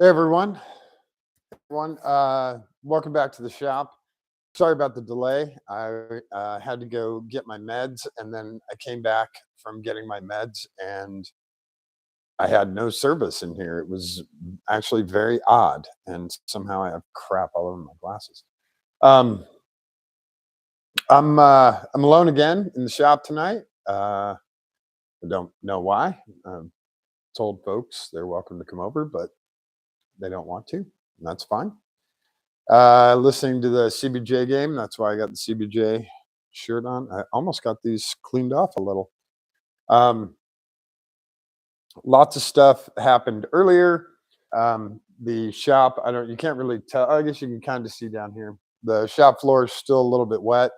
Hey everyone, welcome back to the shop. Sorry about the delay. I had to go get my meds, and then I came back from getting my meds, and I had no service in here. It was actually very odd, and somehow I have crap all over my glasses. Um, I'm alone again in the shop tonight. I don't know why. Told folks they're welcome to come over, but they don't want to, and that's fine. Listening to the CBJ game. That's why I got the CBJ shirt on. I almost got these cleaned off a little. Um, Lots of stuff happened earlier. The shop, you can't really tell. I guess you can kind of see down here. The shop floor is still a little bit wet.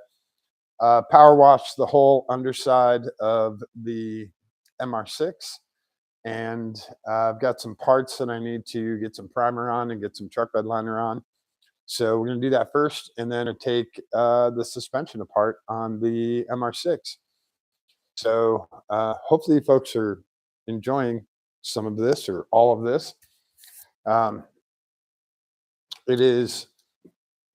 Power washed the whole underside of the MR6. And I've got some parts that I need to get some primer on and get some truck bed liner on. So we're going to do that first, and then take the suspension apart on the MR6. So hopefully folks are enjoying some of this or all of this. It is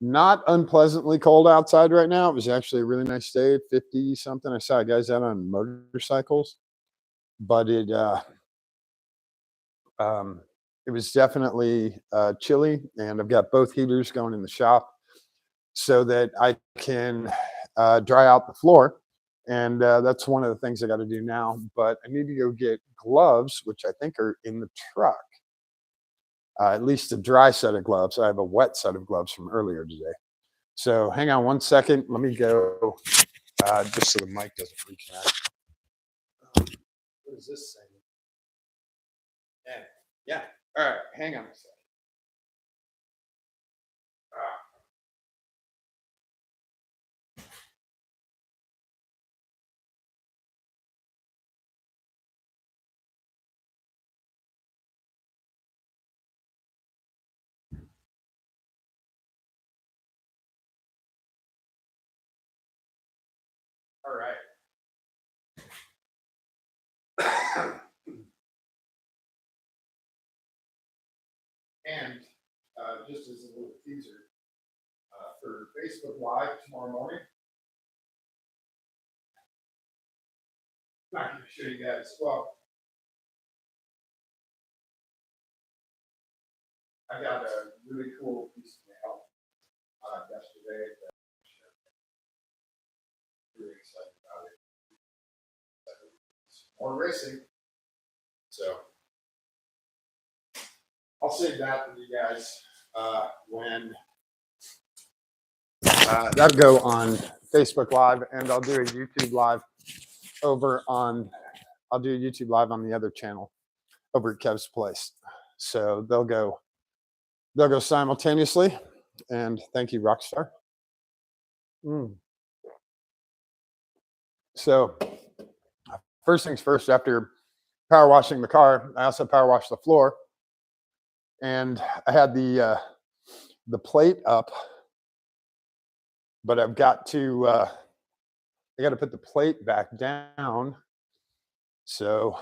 not unpleasantly cold outside right now. It was actually a really nice day, 50 something. I saw guys out on motorcycles, but it was definitely chilly, and I've got both heaters going in the shop so that I can dry out the floor. And that's one of the things I got to do now. But I need to go get gloves, which I think are in the truck. At least a dry set of gloves. I have a wet set of gloves from earlier today. So hang on one second. Let me go just so the mic doesn't reconnect. What is this thing? Yeah. All right. Hang on a second. All right. And just as a little teaser for Facebook Live tomorrow morning, I'm not going to show you guys. Well, I got a really cool piece of mail yesterday. Really excited about it. More racing. So I'll save that with you guys when that'll go on Facebook Live, and I'll do a YouTube Live I'll do a YouTube Live on the other channel over at Kev's Place. So they'll go simultaneously. And thank you, Rockstar. So first things first, after power washing the car, I also power washed the floor. And I had the plate up, but I've got to I got to put the plate back down. So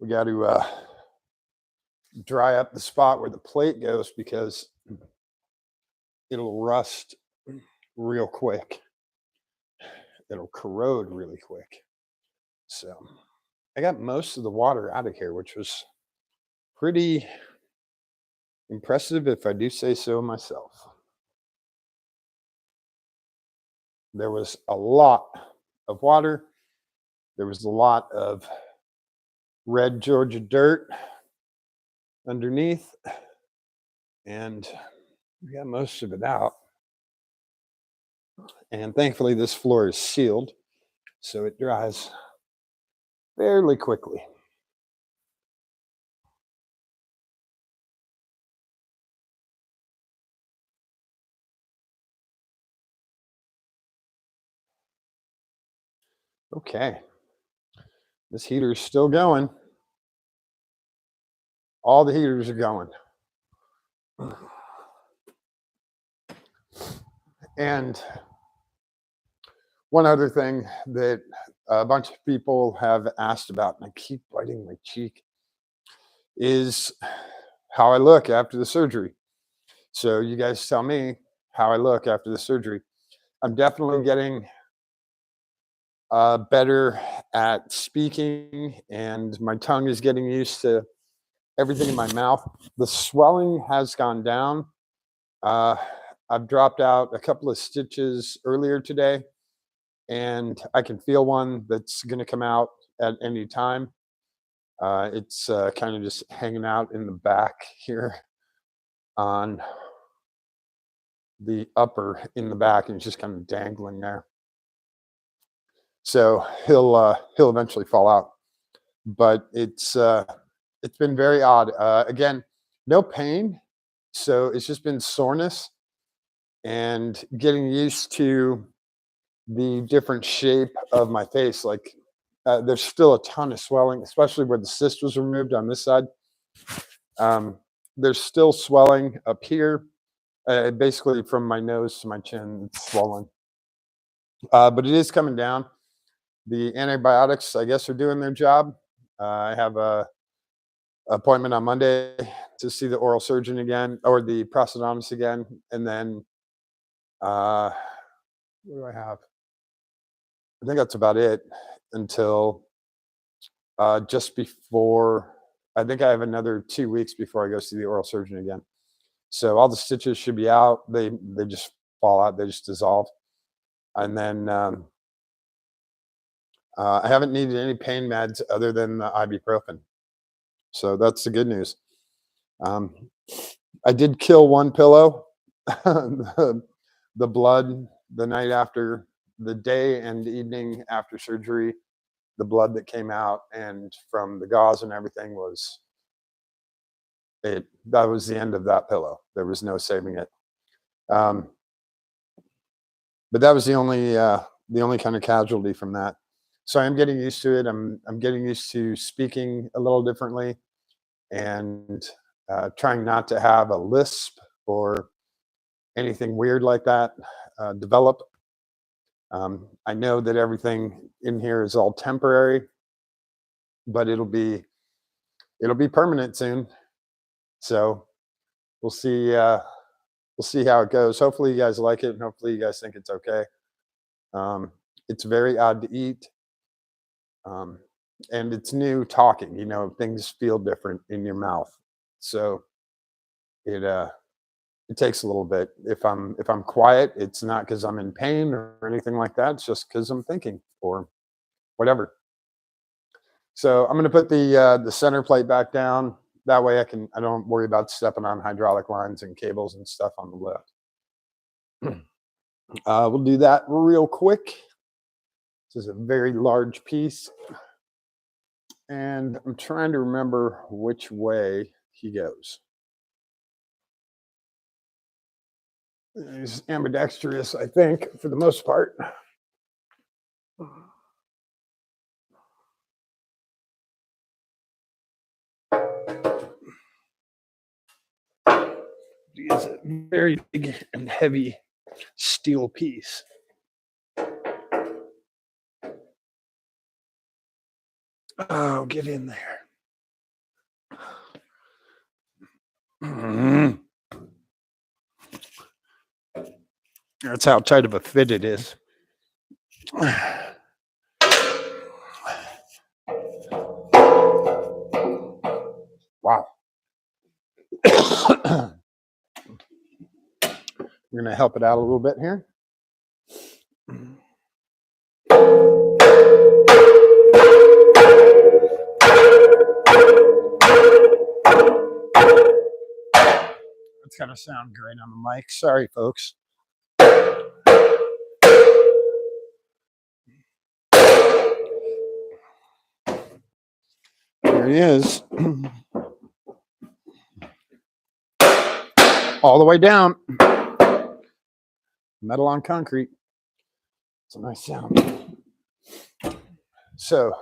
we got to dry up the spot where the plate goes, because it'll rust real quick. It'll corrode really quick. So I got most of the water out of here, which was pretty impressive, if I do say so myself. There was a lot of water. There was a lot of red Georgia dirt underneath, and we got most of it out. And thankfully this floor is sealed, so it dries fairly quickly. Okay, this heater is still going. All the heaters are going. And one other thing that a bunch of people have asked about, and I keep biting my cheek, is how I look after the surgery. So you guys tell me how I look after the surgery. I'm definitely getting better at speaking, and my tongue is getting used to everything in my mouth. The swelling has gone down. Uh, I've dropped out a couple of stitches earlier today, and I can feel one that's going to come out at any time. It's kind of just hanging out in the back here on the upper in the back, and it's just kind of dangling there. So he'll eventually fall out. But it's been very odd. Again, no pain, so it's just been soreness and getting used to the different shape of my face. Like there's still a ton of swelling, especially where the cyst was removed on this side. There's still swelling up here, basically from my nose to my chin, it's swollen. But it is coming down. The antibiotics, I guess, are doing their job. I have a appointment on Monday to see the oral surgeon again, or the prosthodontist again, and then what do I have? I think that's about it until just before. I think I have another 2 weeks before I go see the oral surgeon again. So all the stitches should be out. They just fall out. They just dissolve, and then I haven't needed any pain meds other than the ibuprofen. So that's the good news. Um, I did kill one pillow. The blood the night after, the day and evening after surgery, the blood that came out and from the gauze and everything was it. That was the end of that pillow. There was no saving it. Um, but that was the only kind of casualty from that. So I'm getting used to it. I'm getting used to speaking a little differently and trying not to have a lisp or anything weird like that develop. I know that everything in here is all temporary, but it'll be permanent soon. So we'll see. We'll see how it goes. Hopefully, you guys like it, and hopefully, you guys think it's okay. It's very odd to eat, um, and it's new talking. Things feel different in your mouth, so it takes a little bit. If I'm quiet, it's not because I'm in pain or anything like that. It's just because I'm thinking or whatever. So I'm going to put the center plate back down. That way I don't worry about stepping on hydraulic lines and cables and stuff on the lift. We'll do that real quick. This is a very large piece. And I'm trying to remember which way he goes. He's ambidextrous, I think, for the most part. He is a very big and heavy steel piece. Oh, get in there. That's how tight of a fit it is. Wow. We're going to help it out a little bit here. That's going to sound great on the mic. Sorry, folks. There he is. All the way down. Metal on concrete. It's a nice sound. So,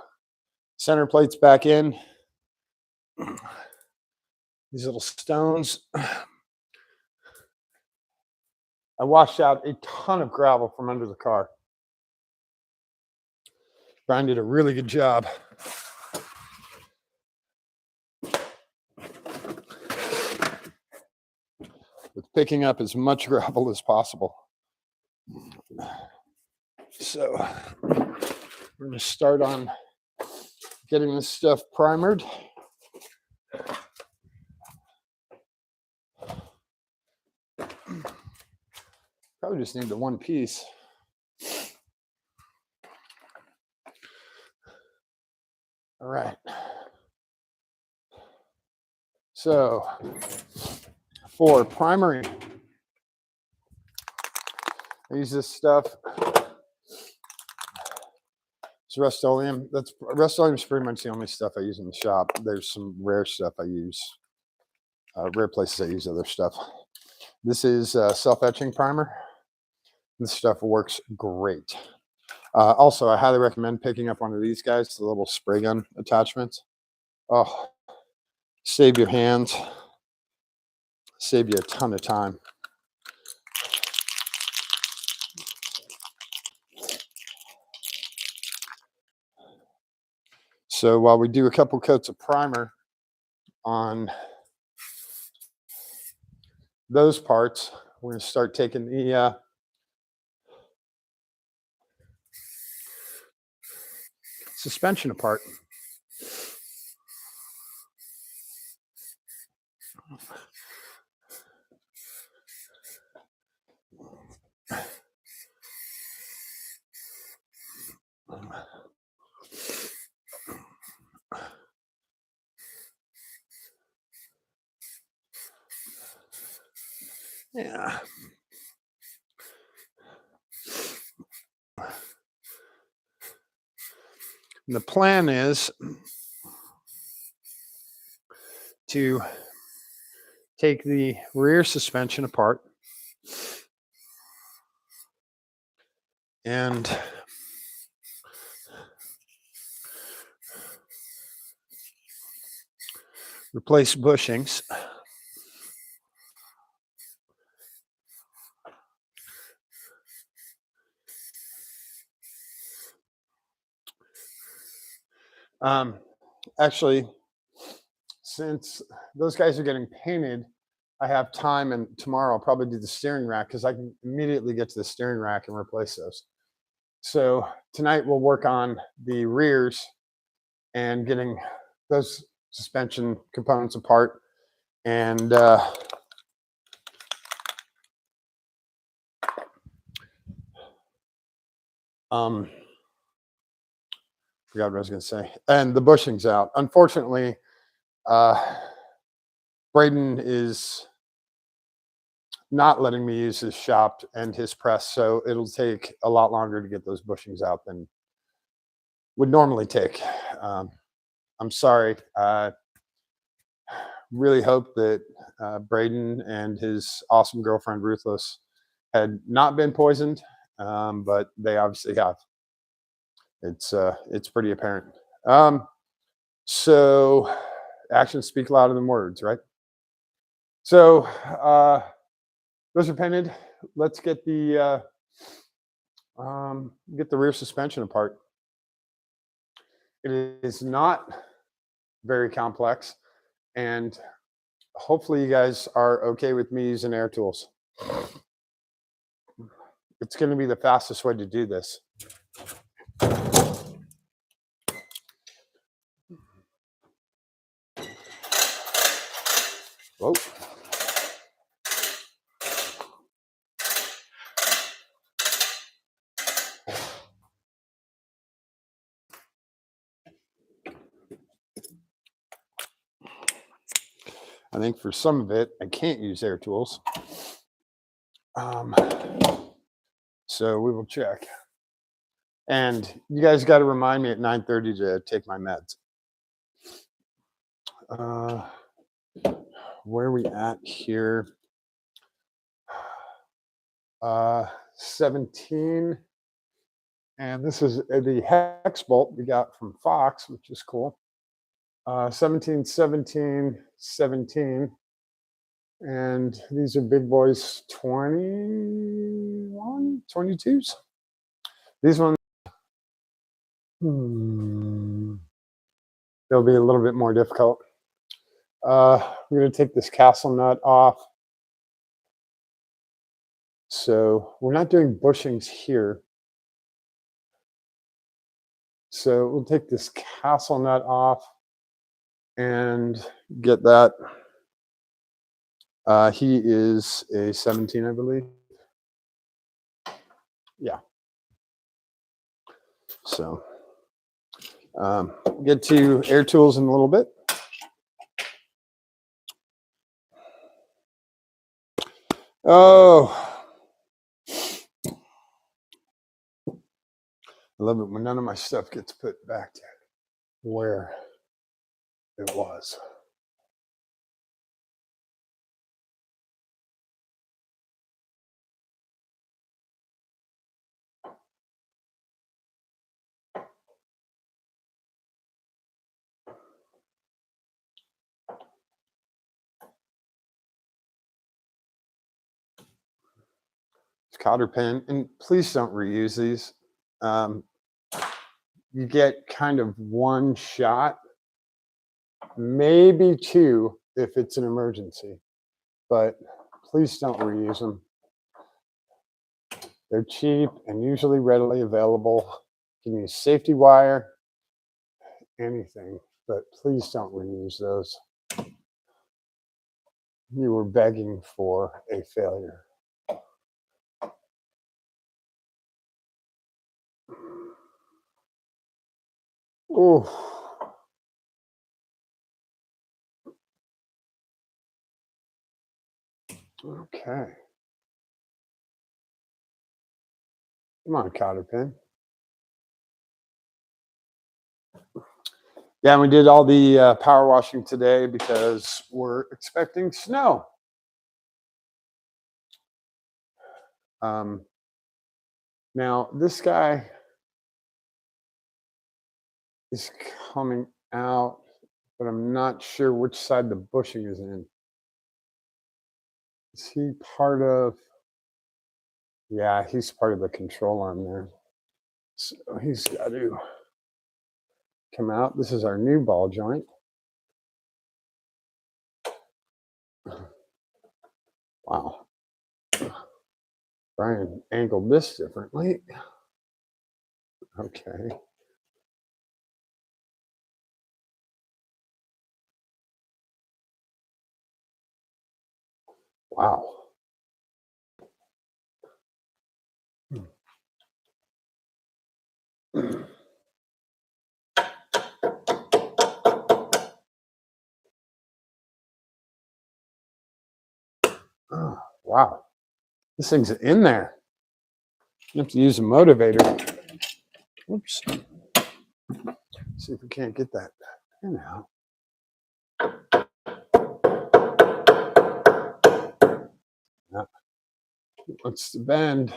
center plate's back in. These little stones. I washed out a ton of gravel from under the car. Brian did a really good job. picking up as much gravel as possible. So we're going to start on getting this stuff primered. Probably just need the one piece. All right. So for primary, I use this stuff. It's Rust-Oleum. Rust-Oleum is pretty much the only stuff I use in the shop. There's some rare stuff I use. Rare places I use other stuff. This is self-etching primer. This stuff works great. Also, I highly recommend picking up one of these guys, the little spray gun attachments. Oh, save your hands, save you a ton of time. So while we do a couple coats of primer on those parts, we're going to start taking the suspension apart. Yeah. And the plan is to take the rear suspension apart and replace bushings. Actually, since those guys are getting painted, I have time, and tomorrow I'll probably do the steering rack because I can immediately get to the steering rack and replace those. So tonight we'll work on the rears and getting those suspension components apart. And forgot what I was going to say. And the bushings out. Unfortunately, Braden is not letting me use his shop and his press, so it'll take a lot longer to get those bushings out than would normally take. I'm sorry. I really hope that Braden and his awesome girlfriend Ruthless had not been poisoned, but they obviously have. It's pretty apparent. So actions speak louder than words, right? So those are painted. Let's get the rear suspension apart. It is not very complex, and hopefully you guys are okay with me using air tools. It's going to be the fastest way to do this. Whoa. I think for some of it, I can't use air tools. So we will check. And you guys got to remind me at 9:30 to take my meds. Where are we at here? 17. And this is the hex bolt we got from Fox, which is cool. 17, 17, 17. And these are big boys, 21, 22s. These ones, they'll be a little bit more difficult. I'm going to take this castle nut off. So we're not doing bushings here. So we'll take this castle nut off and get that. He is a 17, I believe. Yeah. So get to air tools in a little bit. Oh, I love it when none of my stuff gets put back to where it was. Cotter pin, and please don't reuse these. You get kind of one shot, maybe two if it's an emergency, but please don't reuse them. They're cheap and usually readily available. You can use safety wire, anything, but please don't reuse those. You were begging for a failure. Oh, okay. Come on, cotter pin. Yeah, and we did all the power washing today because we're expecting snow. Now, this guy is coming out, but I'm not sure which side the bushing is in. Is he part of? Yeah, he's part of the control arm there. So he's got to come out. This is our new ball joint. Wow. Brian angled this differently. Okay. Wow. Oh, wow. This thing's in there. You have to use a motivator. Oops. See if we can't get that in out. Yeah. What's the bend?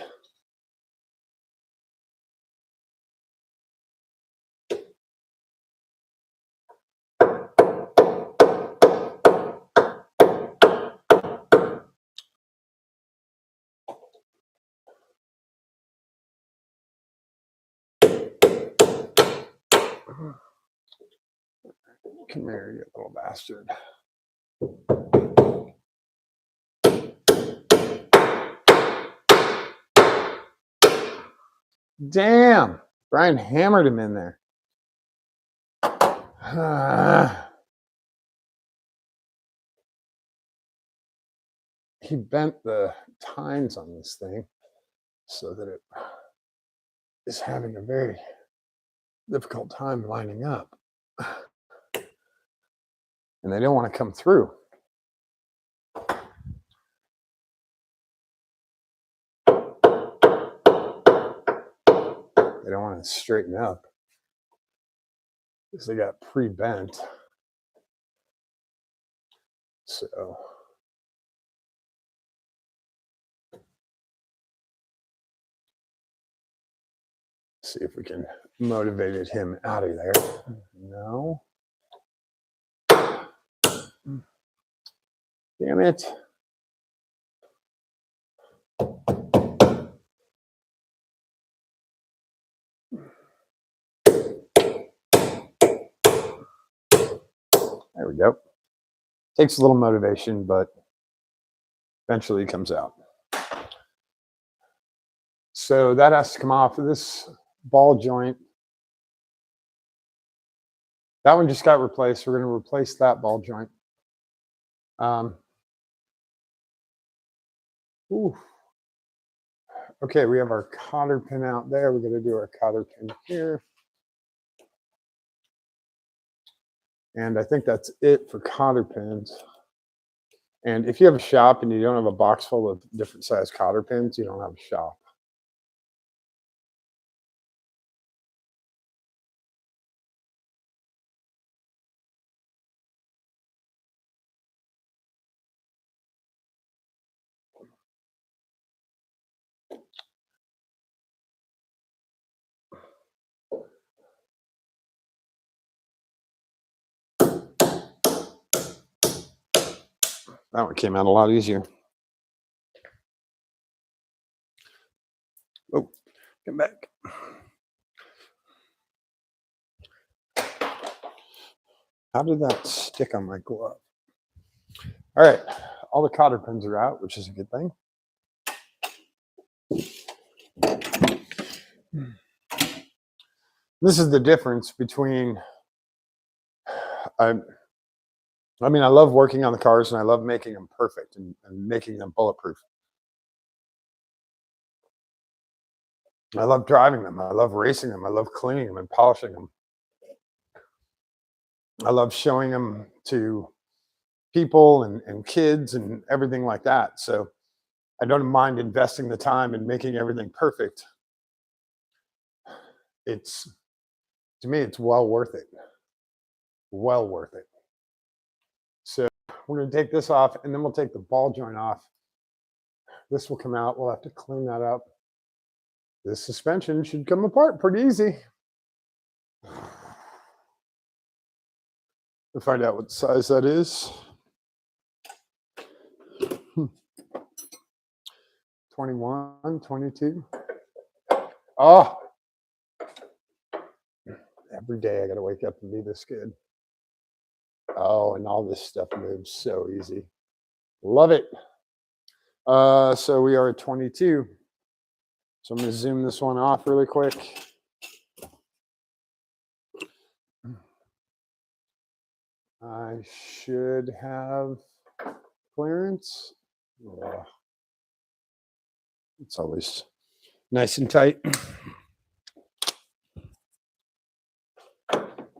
Come here, you little bastard. Damn. Brian hammered him in there. He bent the tines on this thing so that it is having a very difficult time lining up. And they don't want to come through. They don't want to straighten up because they got pre-bent. So see if we can motivate him out of there. No. Damn it. There we go. Takes a little motivation, but eventually it comes out. So that has to come off of this ball joint. That one just got replaced. We're going to replace that ball joint. Ooh. Okay, we have our cotter pin out there. We're going to do our cotter pin here. And I think that's it for cotter pins. And if you have a shop and you don't have a box full of different size cotter pins, you don't have a shop. That one came out a lot easier. Oh, come back. How did that stick on my glove? All right, all the cotter pins are out, which is a good thing. This is the difference between, I love working on the cars and I love making them perfect and making them bulletproof. I love driving them. I love racing them. I love cleaning them and polishing them. I love showing them to people and kids and everything like that. So I don't mind investing the time and making everything perfect. To me, it's well worth it. Well worth it. So we're going to take this off and then we'll take the ball joint off. This will come out. We'll have to clean that up. This suspension should come apart pretty easy. We'll find out what size that is. 21, 22. Oh, every day I got to wake up and be this good. Oh, and all this stuff moves so easy. Love it. So we are at 22. So I'm going to zoom this one off really quick. I should have clearance. Oh, it's always nice and tight.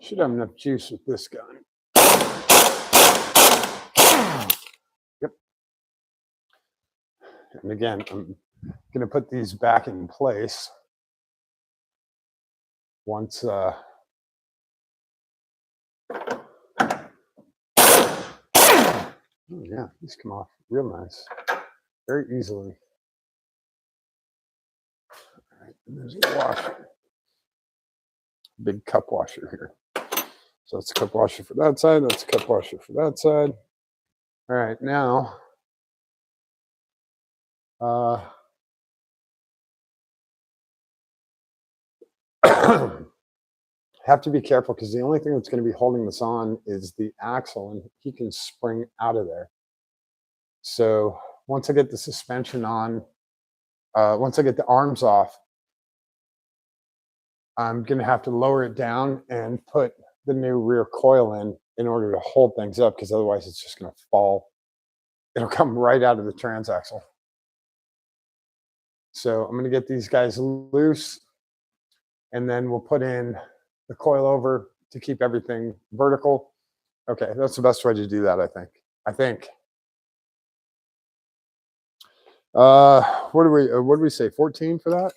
Should have enough juice with this gun. Yep. And again, I'm going to put these back in place once oh yeah, these come off real nice, very easily. All right, and there's a washer, big cup washer here. So that's a cup washer for that side. That's a cup washer for that side. All right, now have to be careful because the only thing that's going to be holding this on is the axle, and he can spring out of there. So once I get the suspension on, once I get the arms off, I'm going to have to lower it down and put the new rear coil in order to hold things up, because otherwise it's just going to fall. It'll come right out of the transaxle. So I'm going to get these guys loose, and then we'll put in the coil over to keep everything vertical. Okay, that's the best way to do that, I think. What do we say, 14 for that?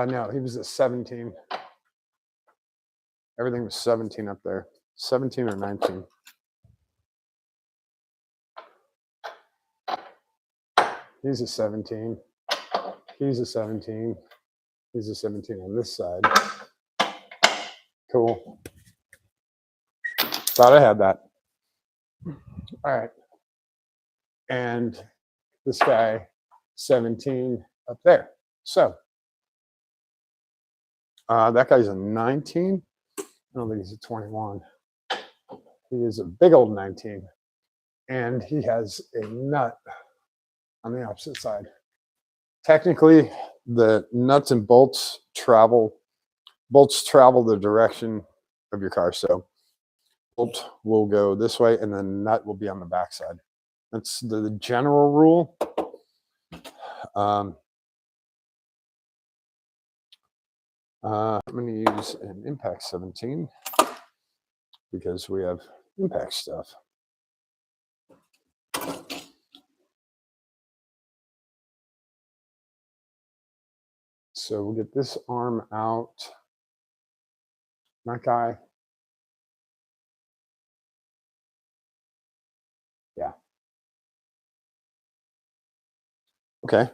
No, he was at 17. Everything was 17 up there. 17 or 19. He's a 17. He's a 17. He's a 17 on this side. Cool. Thought I had that. All right. And this guy, 17 up there. So that guy's a 19. I don't think he's a 21. He is a big old 19. And he has a nut on the opposite side. technically the nuts and bolts travel the direction of your car. So bolt will go this way and the nut will be on the backside. That's the general rule. I'm going to use an Impact 17 because we have Impact stuff. So we'll get this arm out. That guy. Yeah. Okay.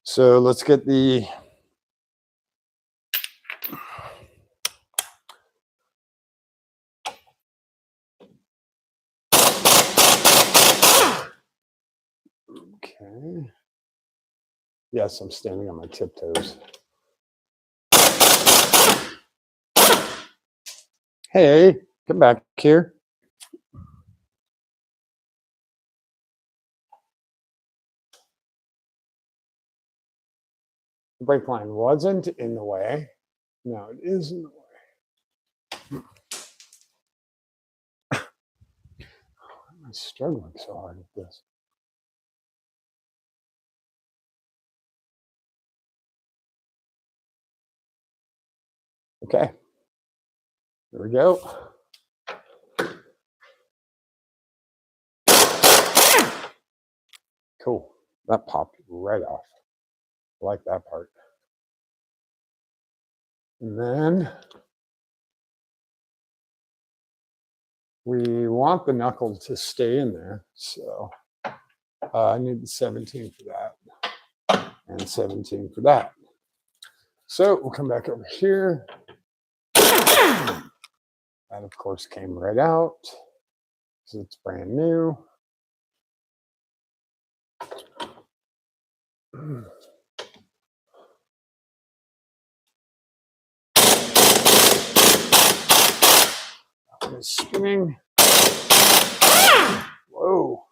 So let's get the okay. Yes, I'm standing on my tiptoes. Hey, come back here. The brake line wasn't in the way. Now it is in the way. I'm struggling so hard with this. Okay. There we go. Cool. That popped right off. I like that part. And then we want the knuckle to stay in there. So I need the 17 for that and 17 for that. So we'll come back over here. That, of course, came right out because it's brand new. It's spinning. Whoa.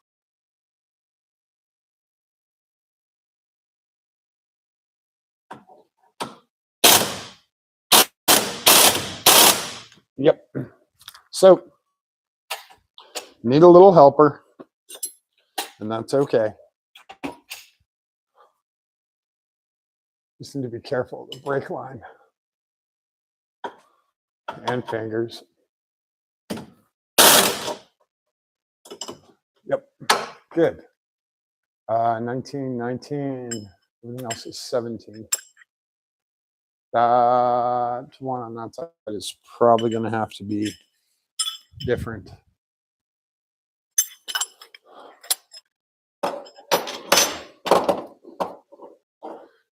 Yep. So need a little helper, and that's okay. Just need to be careful of the brake line and fingers. Yep. Good. 19, 19. Everything else is 17. That one on that side is probably going to have to be different.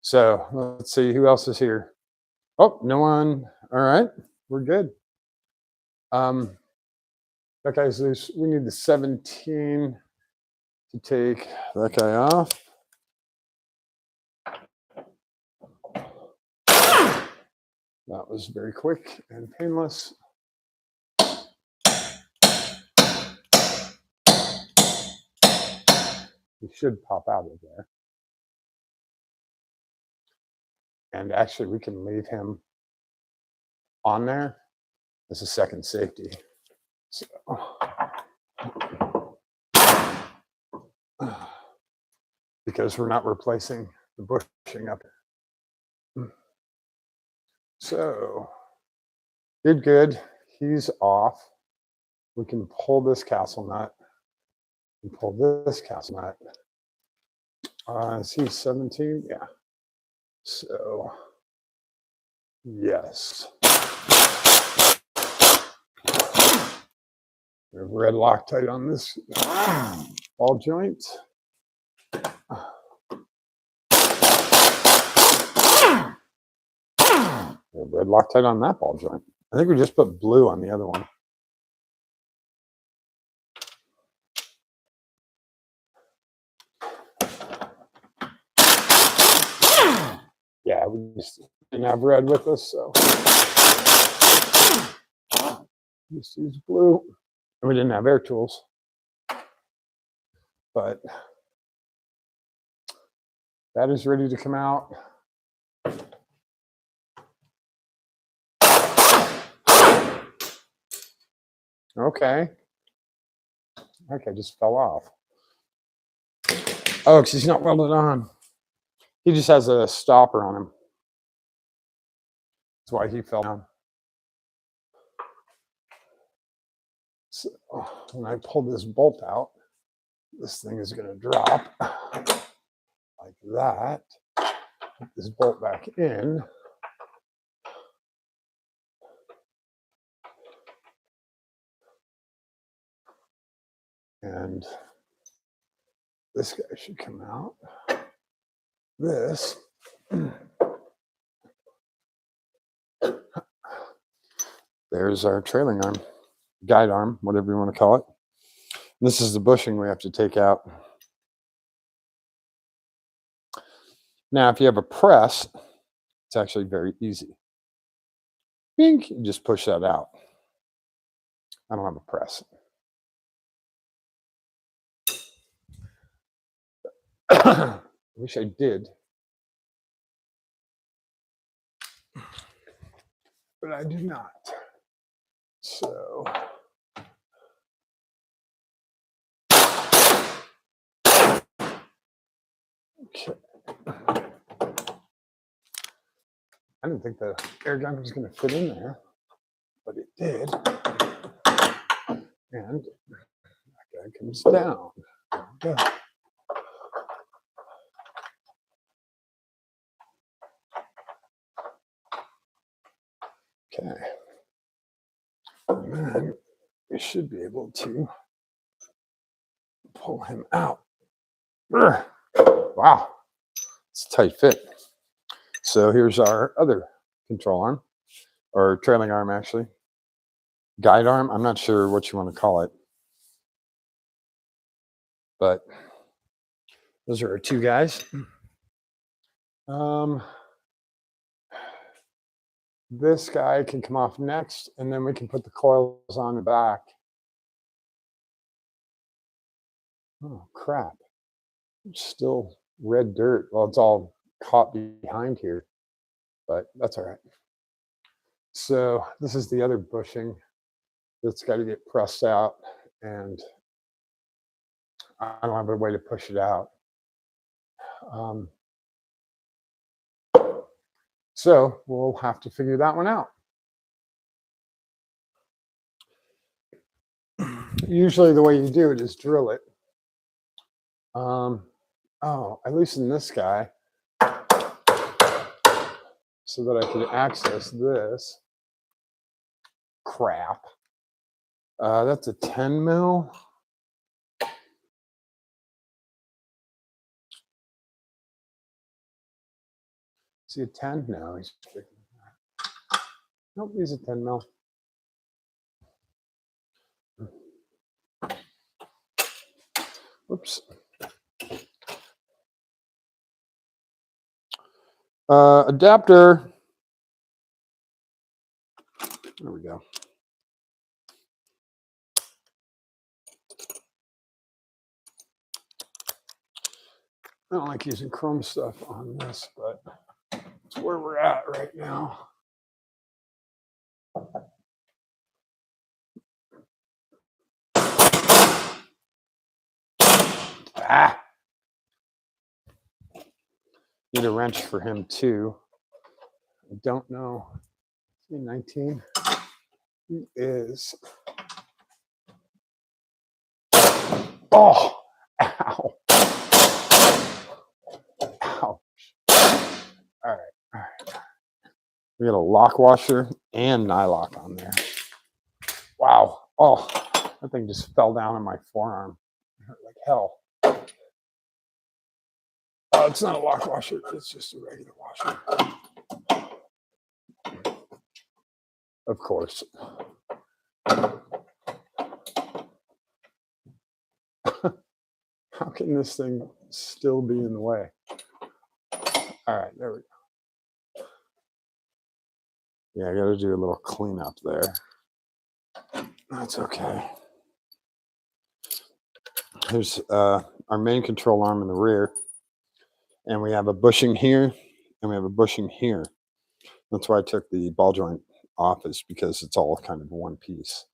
So let's see who else is here. Oh, no one. All right, we're good. Okay, so we need the 17 to take that guy off. That was very quick and painless. He should pop out of there. And actually, we can leave him on there as a second safety. So, because we're not replacing the bushing up. So, good. He's off. We can pull this castle nut and pull this castle nut. Is he 17? Yeah. So, yes. We have red Loctite on this ball joint. We have red Loctite on that ball joint. I think we just put blue on the other one. Yeah, we just didn't have red with us, so just use blue. And we didn't have air tools. But That is ready to come out. Okay. Okay, just fell off. Oh, because he's not welded on. He just has a stopper on him. That's why he fell down. So when I pull this bolt out, this thing is going to drop like that. Put this bolt back in. And this guy should come out. This. There's our trailing arm, guide arm, whatever you want to call it. This is the bushing we have to take out. Now, if you have a press, it's actually very easy. Bink, you just push that out. I don't have a press. I wish I did. But I do not. So okay. I didn't think the air gun was going to fit in there, but it did. And that guy comes down. There we go. Okay. And then we should be able to pull him out. Wow. It's a tight fit. So here's our other control arm, or trailing arm actually. Guide arm, I'm not sure what you want to call it. But those are our two guys. This guy can come off next, and then we can put the coils on the back. Oh, crap. It's still red dirt. Well, it's all caught behind here, but that's all right. So this is the other bushing that's got to get pressed out, and I don't have a way to push it out. So we'll have to figure that one out. Usually the way you do it is drill it. Oh, I loosened this guy so that I can access this crap. That's a 10 mil. Is he a 10? No, he's bigger than that. Nope, he's a 10 mil. Whoops. Adapter. There we go. I don't like using chrome stuff on this, but it's where we're at right now. Ah! Need a wrench for him too. I don't know. 19. He is. Oh! Ow! Ouch. All right. We got a lock washer and nylock on there. Wow. Oh, that thing just fell down on my forearm. It hurt like hell. Oh, it's not a lock washer. It's just a regular washer. Of course. How can this thing still be in the way? All right, there we go. Yeah, I got to do a little cleanup there. That's okay. Here's our main control arm in the rear. And we have a bushing here, and we have a bushing here. That's why I took the ball joint off, is because it's all kind of one piece.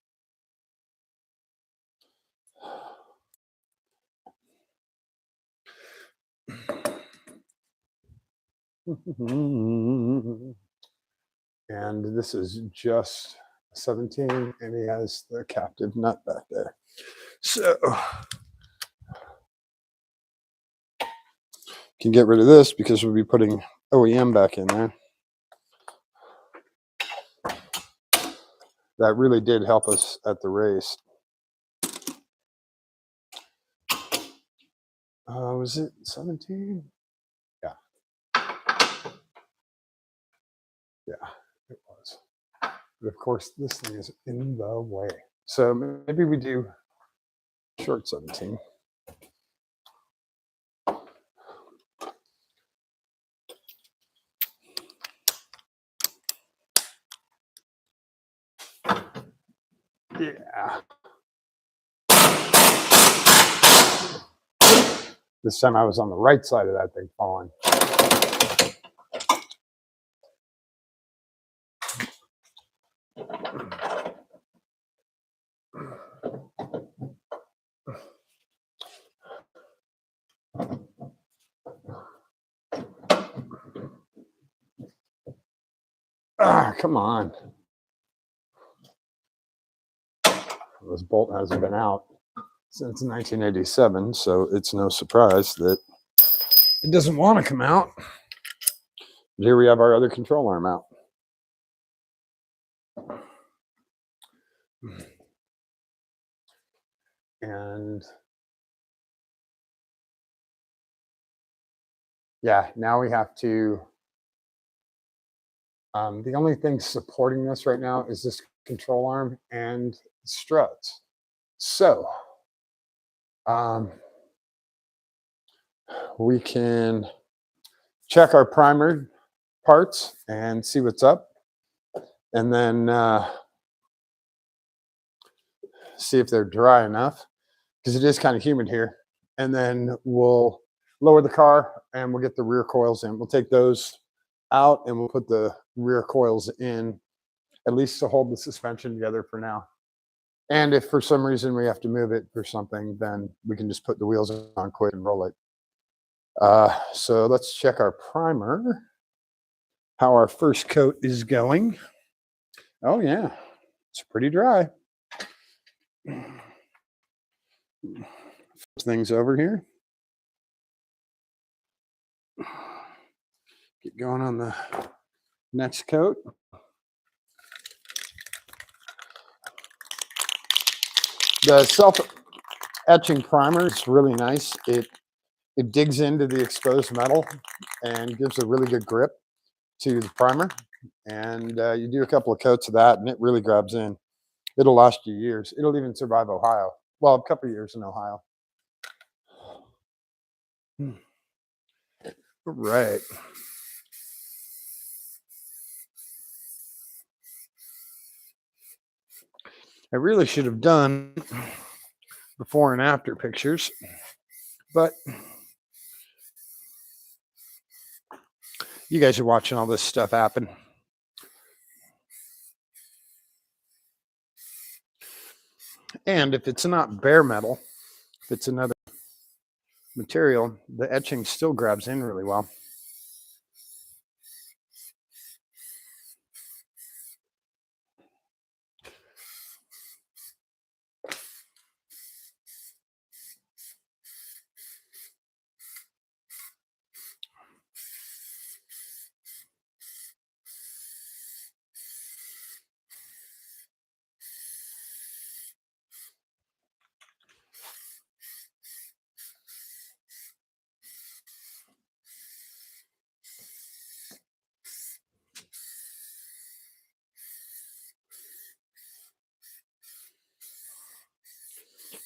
And this is just 17, and he has the captive nut back there. So can get rid of this because we'll be putting OEM back in there. That really did help us at the race. Was it 17? Yeah. Yeah, it was. But of course, this thing is in the way. So maybe we do short 17. Yeah. This time I was on the right side of that thing falling. Ah, come on. This bolt hasn't been out since 1987, so it's no surprise that it doesn't want to come out. But here we have our other control arm out. And yeah, now we have to, the only thing supporting this right now is this control arm and struts. So we can check our primer parts and see what's up, and then see if they're dry enough, because it is kind of humid here. And then we'll lower the car and we'll get the rear coils in. We'll take those out and we'll put the rear coils in, at least to hold the suspension together for now. And if for some reason we have to move it for something, then we can just put the wheels on quick and roll it. So let's check our primer, how our first coat is going. Oh yeah, it's pretty dry. Things over here. Get going on the next coat. The self-etching primer is really nice. It digs into the exposed metal and gives a really good grip to the primer. And you do a couple of coats of that and it really grabs in. It'll last you years. It'll even survive Ohio. Well, a couple of years in Ohio. All right. I really should have done before and after pictures, but you guys are watching all this stuff happen. And if it's not bare metal, if it's another material, the etching still grabs in really well.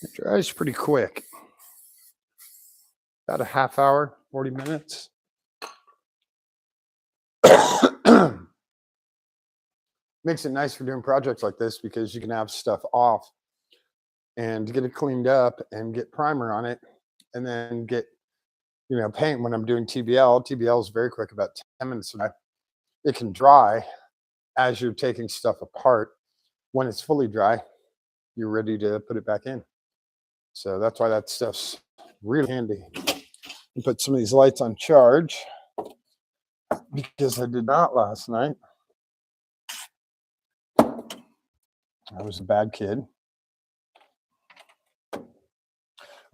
It dries pretty quick. About a half hour, 40 minutes. Makes it nice for doing projects like this because you can have stuff off and get it cleaned up and get primer on it and then get, paint when I'm doing TBL. TBL is very quick, about 10 minutes. It can dry as you're taking stuff apart. When it's fully dry, you're ready to put it back in. So that's why that stuff's really handy. And put some of these lights on charge because I did not last night. I was a bad kid.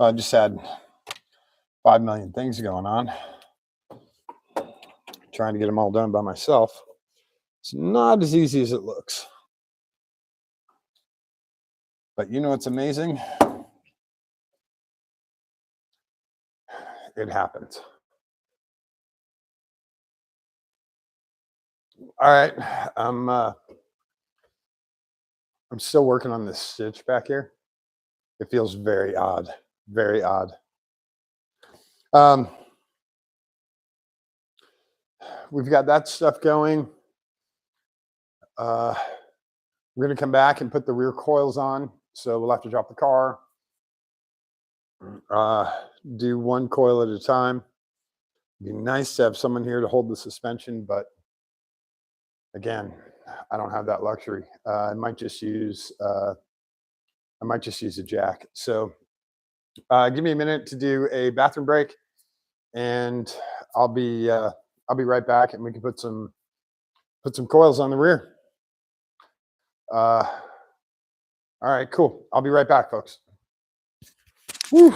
I just had 5 million things going on. Trying to get them all done by myself. It's not as easy as it looks. But you know what's amazing? It happens. All right. I'm still working on this stitch back here. It feels very odd. Very odd. We've got that stuff going. We're going to come back and put the rear coils on. So we'll have to drop the car. Do one coil at a time. It'd be nice to have someone here to hold the suspension, but again, I don't have that luxury. I might just use a jack. So give me a minute to do a bathroom break, and I'll be right back, and we can put some coils on the rear. All right, cool. I'll be right back, folks. Whew.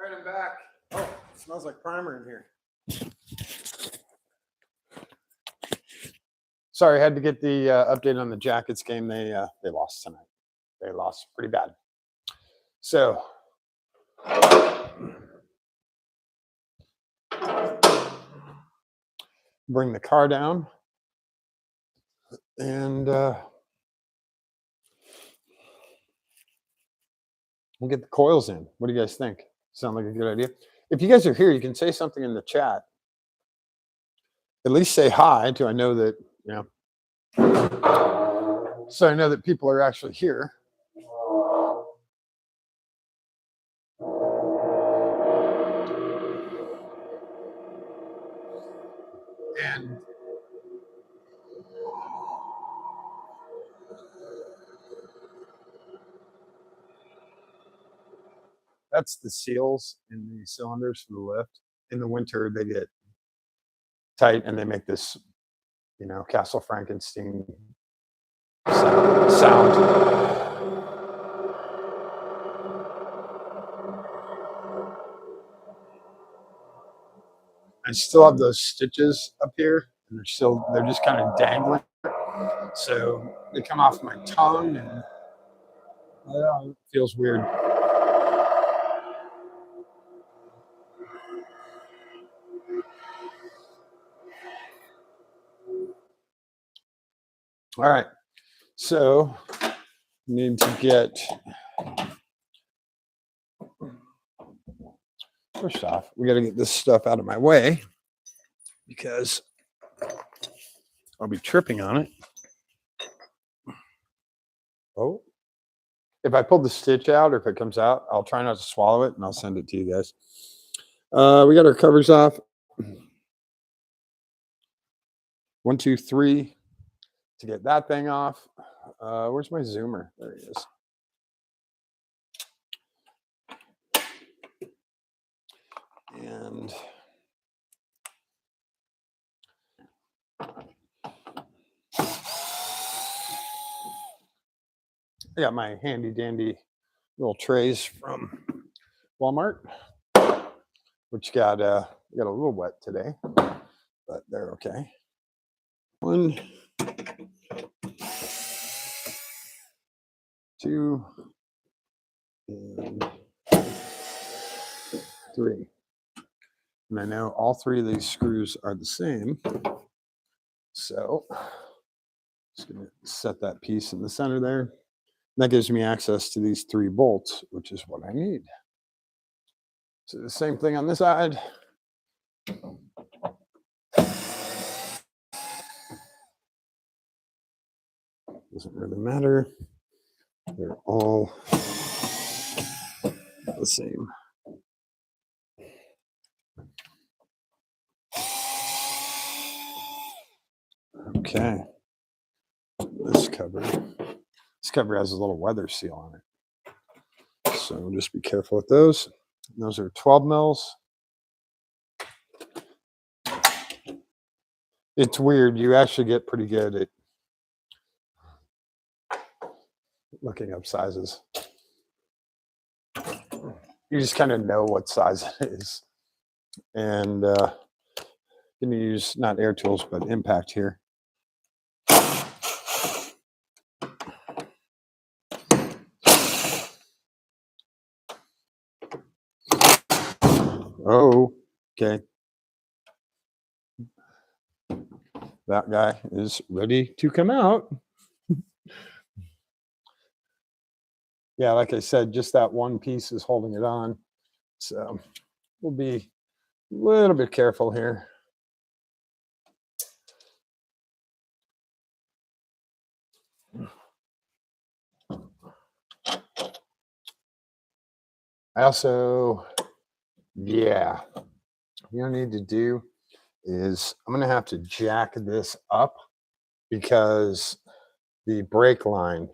right, I'm back. Oh, it smells like primer in here. Sorry, I had to get the update on the Jackets game. They lost tonight. They lost pretty bad. So bring the car down and we'll get the coils in. What do you guys think? Sound like a good idea? If you guys are here, you can say something in the chat. At least say hi to I know that, you know, so I know that people are actually here. And that's the seals in the cylinders for the lift. In the winter, they get tight and they make this, you know, Castle Frankenstein sound. I still have those stitches up here, and they're just kind of dangling. So they come off my tongue, and it feels weird. All right, so need to get, first off, we got to get this stuff out of my way because I'll be tripping on it. Oh, if I pull the stitch out or if it comes out, I'll try not to swallow it and I'll send it to you guys. We got our covers off. 1, 2, 3 to get that thing off. Where's my zoomer? There he is. And I got my handy dandy little trays from Walmart, which got a little wet today, but they're okay. 1, 2, and 3. And I know all 3 of these screws are the same. So just gonna set that piece in the center there. That gives me access to these 3 bolts, which is what I need. So the same thing on this side. Doesn't really matter. They're all the same. Okay. This cover has a little weather seal on it. So just be careful with those. And those are 12 mils. It's weird. You actually get pretty good at looking up sizes. You just kind of know what size it is. And going to use not air tools, but impact here. Oh, okay. That guy is ready to come out. Yeah, like I said, just that one piece is holding it on. So we'll be a little bit careful here. I also, yeah, what you need to do is I'm going to have to jack this up because the brake line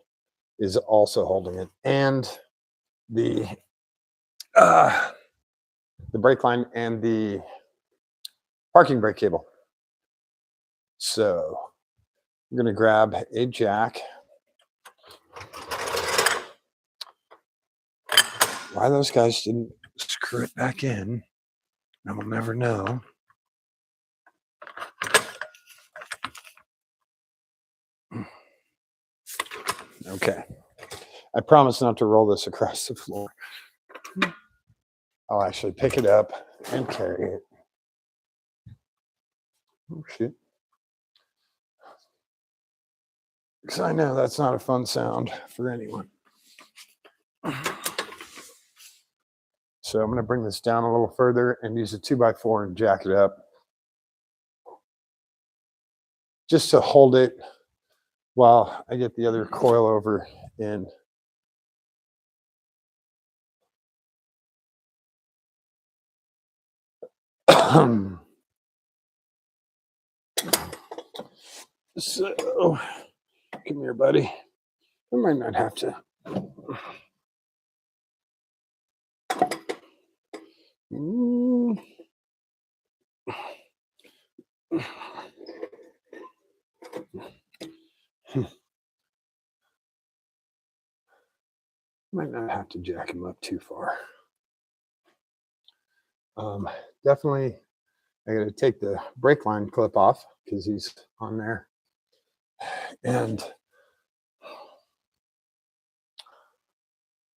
is also holding it, and the brake line and the parking brake cable. So I'm going to grab a jack. Why those guys didn't screw it back in, and we'll never know. Okay. I promise not to roll this across the floor. I'll actually pick it up and carry it. Oh, shit. Because I know that's not a fun sound for anyone. So I'm going to bring this down a little further and use a 2x4 and jack it up. Just to hold it while I get the other coil over in. So, come here, buddy. I might not have to. Might not have to jack him up too far. Definitely, I got to take the brake line clip off because he's on there. And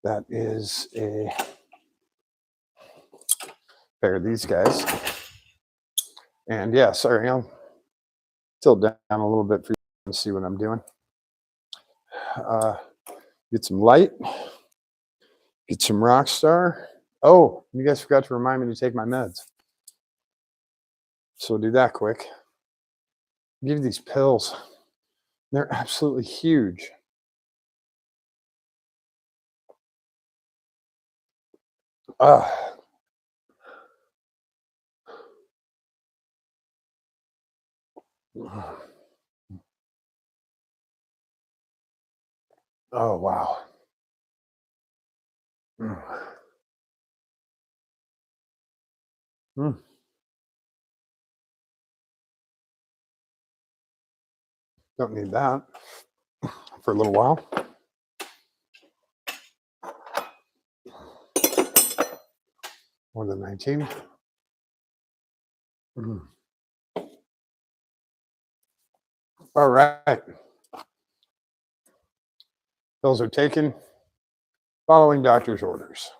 that is a pair of these guys. And yeah, sorry, I'll tilt down a little bit for you to see what I'm doing. Get some light, get some Rockstar. Oh, you guys forgot to remind me to take my meds. So we'll do that quick. Give you these pills. They're absolutely huge. Oh, wow. Don't need that for a little while. More than 19. All right. Pills are taken. Following doctor's orders.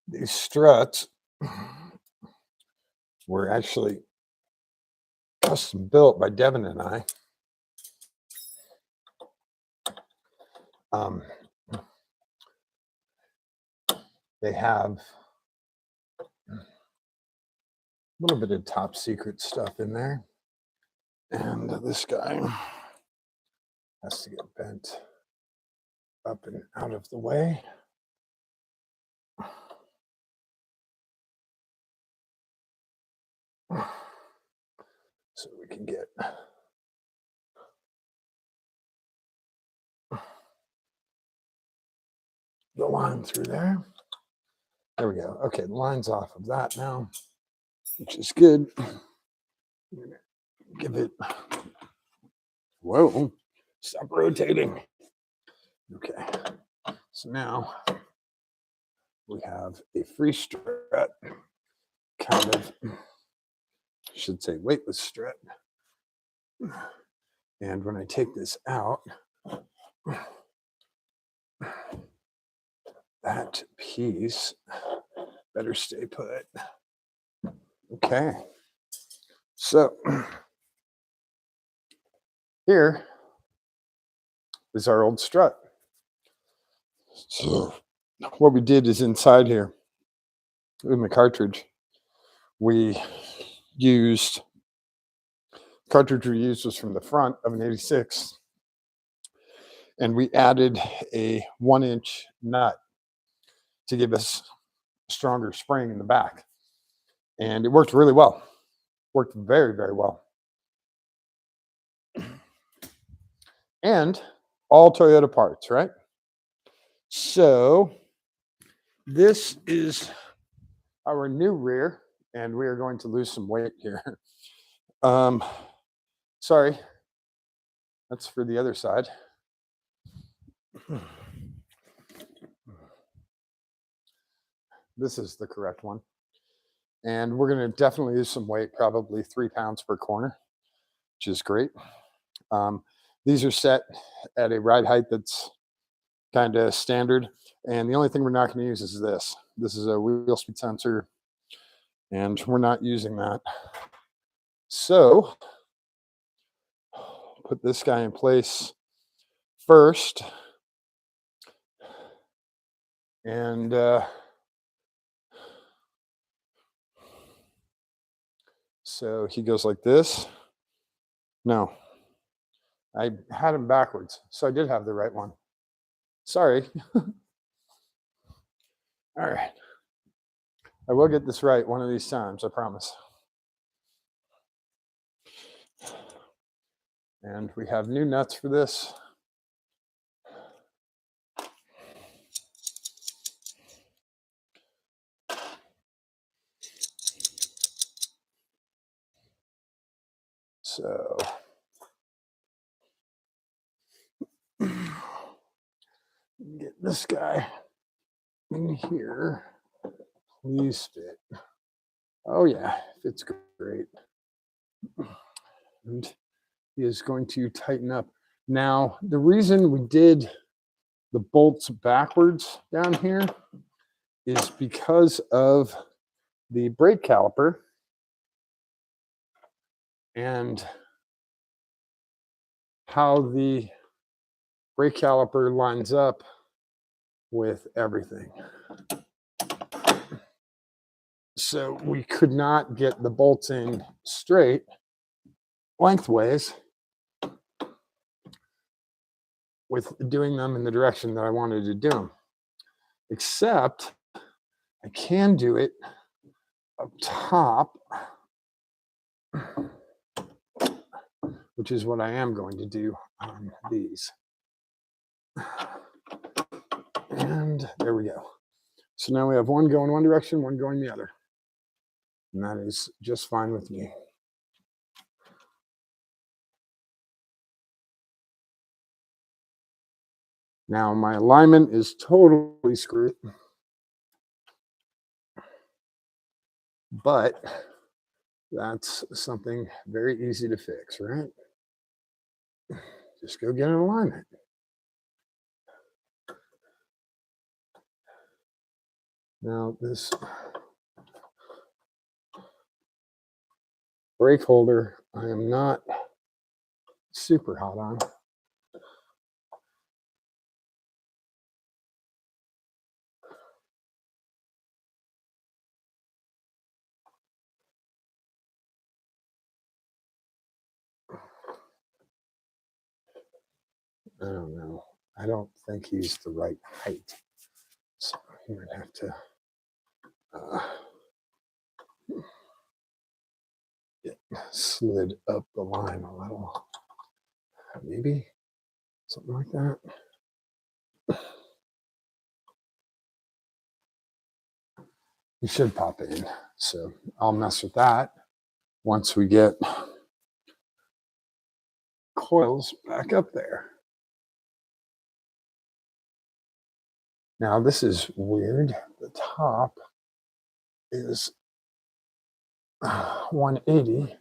These struts were actually custom built by Devin and I. They have a little bit of top secret stuff in there. And this guy has to get bent up and out of the way. So we can get the line through there. There we go. Okay, the line's off of that now, which is good. I'm gonna give it. Whoa, stop rotating. Okay, so now we have a free strut, kind of, I should say weightless strut. And when I take this out, that piece better stay put. Okay, so here is our old strut. So what we did is inside here in the cartridge, we used, cartridge we used was from the front of an 86, and we added a 1-inch nut to give us a stronger spring in the back. And it worked really well. Worked very, very well. And all Toyota parts, right? So this is our new rear, and we are going to lose some weight here. Sorry, that's for the other side. This is the correct one. And we're going to definitely use some weight, probably 3 pounds per corner, which is great. These are set at a ride height that's kind of standard. And the only thing we're not going to use is this. This is a wheel speed sensor, and we're not using that. So put this guy in place first. And so he goes like this. No, I had him backwards. So I did have the right one. Sorry. All right. I will get this right one of these times, I promise. And we have new nuts for this. So get this guy in here. Please fit. Oh yeah, fits great. And he is going to tighten up. Now, the reason we did the bolts backwards down here is because of the brake caliper and how the brake caliper lines up with everything. So we could not get the bolts in straight lengthways with doing them in the direction that I wanted to do them. Except I can do it up top, which is what I am going to do on these. And there we go. So now we have one going one direction, one going the other. And that is just fine with me. Now my alignment is totally screwed. But that's something very easy to fix, right? Just go get an alignment. Now this brake holder, I am not super hot on. I don't know. I don't think he's the right height. So he might have to get slid up the line a little. Maybe something like that. He should pop in. So I'll mess with that once we get coils back up there. Now this is weird. The top is 180.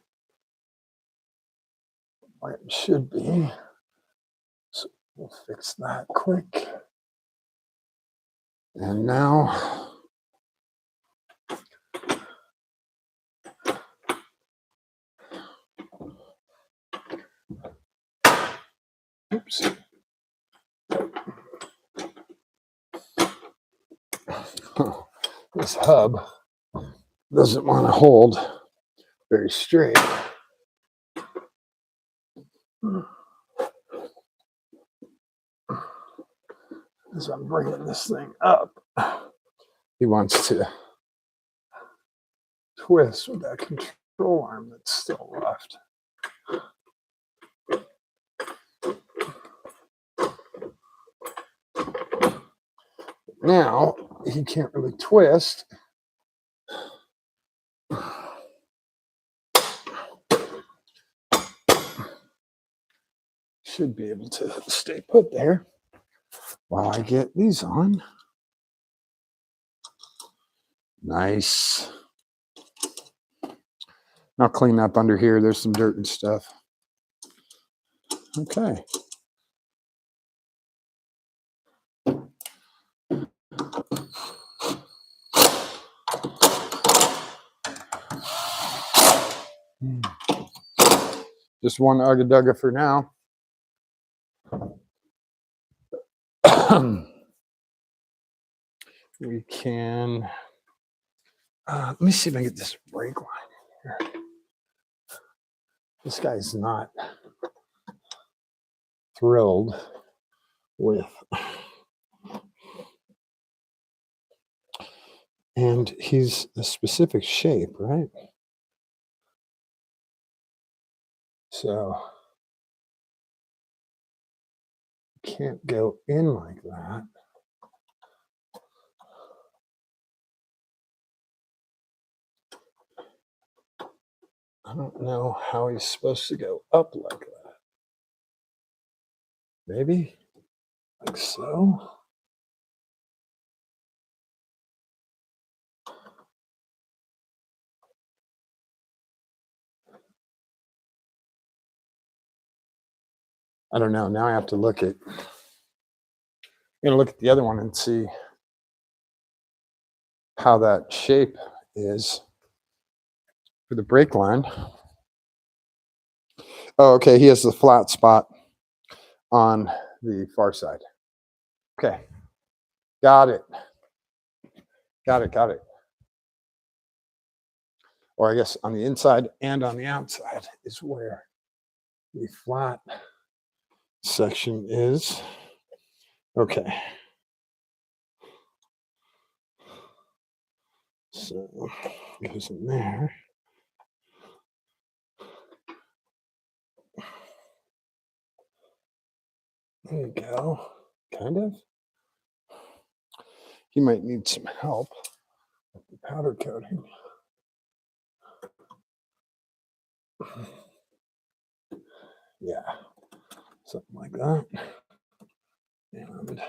Like it should be. So we'll fix that quick. And now oops. This hub doesn't want to hold very straight. As I'm bringing this thing up, he wants to twist with that control arm that's still left. Now he can't really twist should be able to stay put there while I get these on. Nice. I'll clean up under here. There's some dirt and stuff. Okay. Just one Ugga Dugga for now. We can, let me see if I can get this brake line in here. This guy's not thrilled with, and he's a specific shape, right? So can't go in like that. I don't know how he's supposed to go up like that. Maybe like so. I don't know. Now I have to look at, I'm going to look at the other one and see how that shape is for the brake line. Oh, okay. He has the flat spot on the far side. Okay. Got it. Got it. Or I guess on the inside and on the outside is where the flat section is. Okay. So it goes in there. There you go. Kind of. He might need some help with the powder coating. Yeah. Something like that. And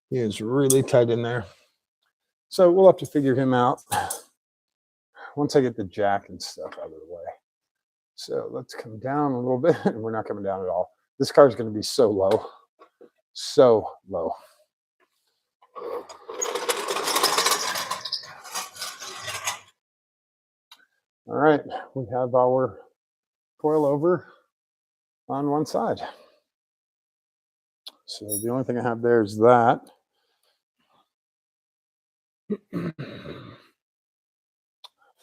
he is really tight in there. So we'll have to figure him out once I get the jack and stuff out of the way. So let's come down a little bit. We're not coming down at all. This car is going to be so low. So low. All right. We have our coil over on one side. So the only thing I have there is that.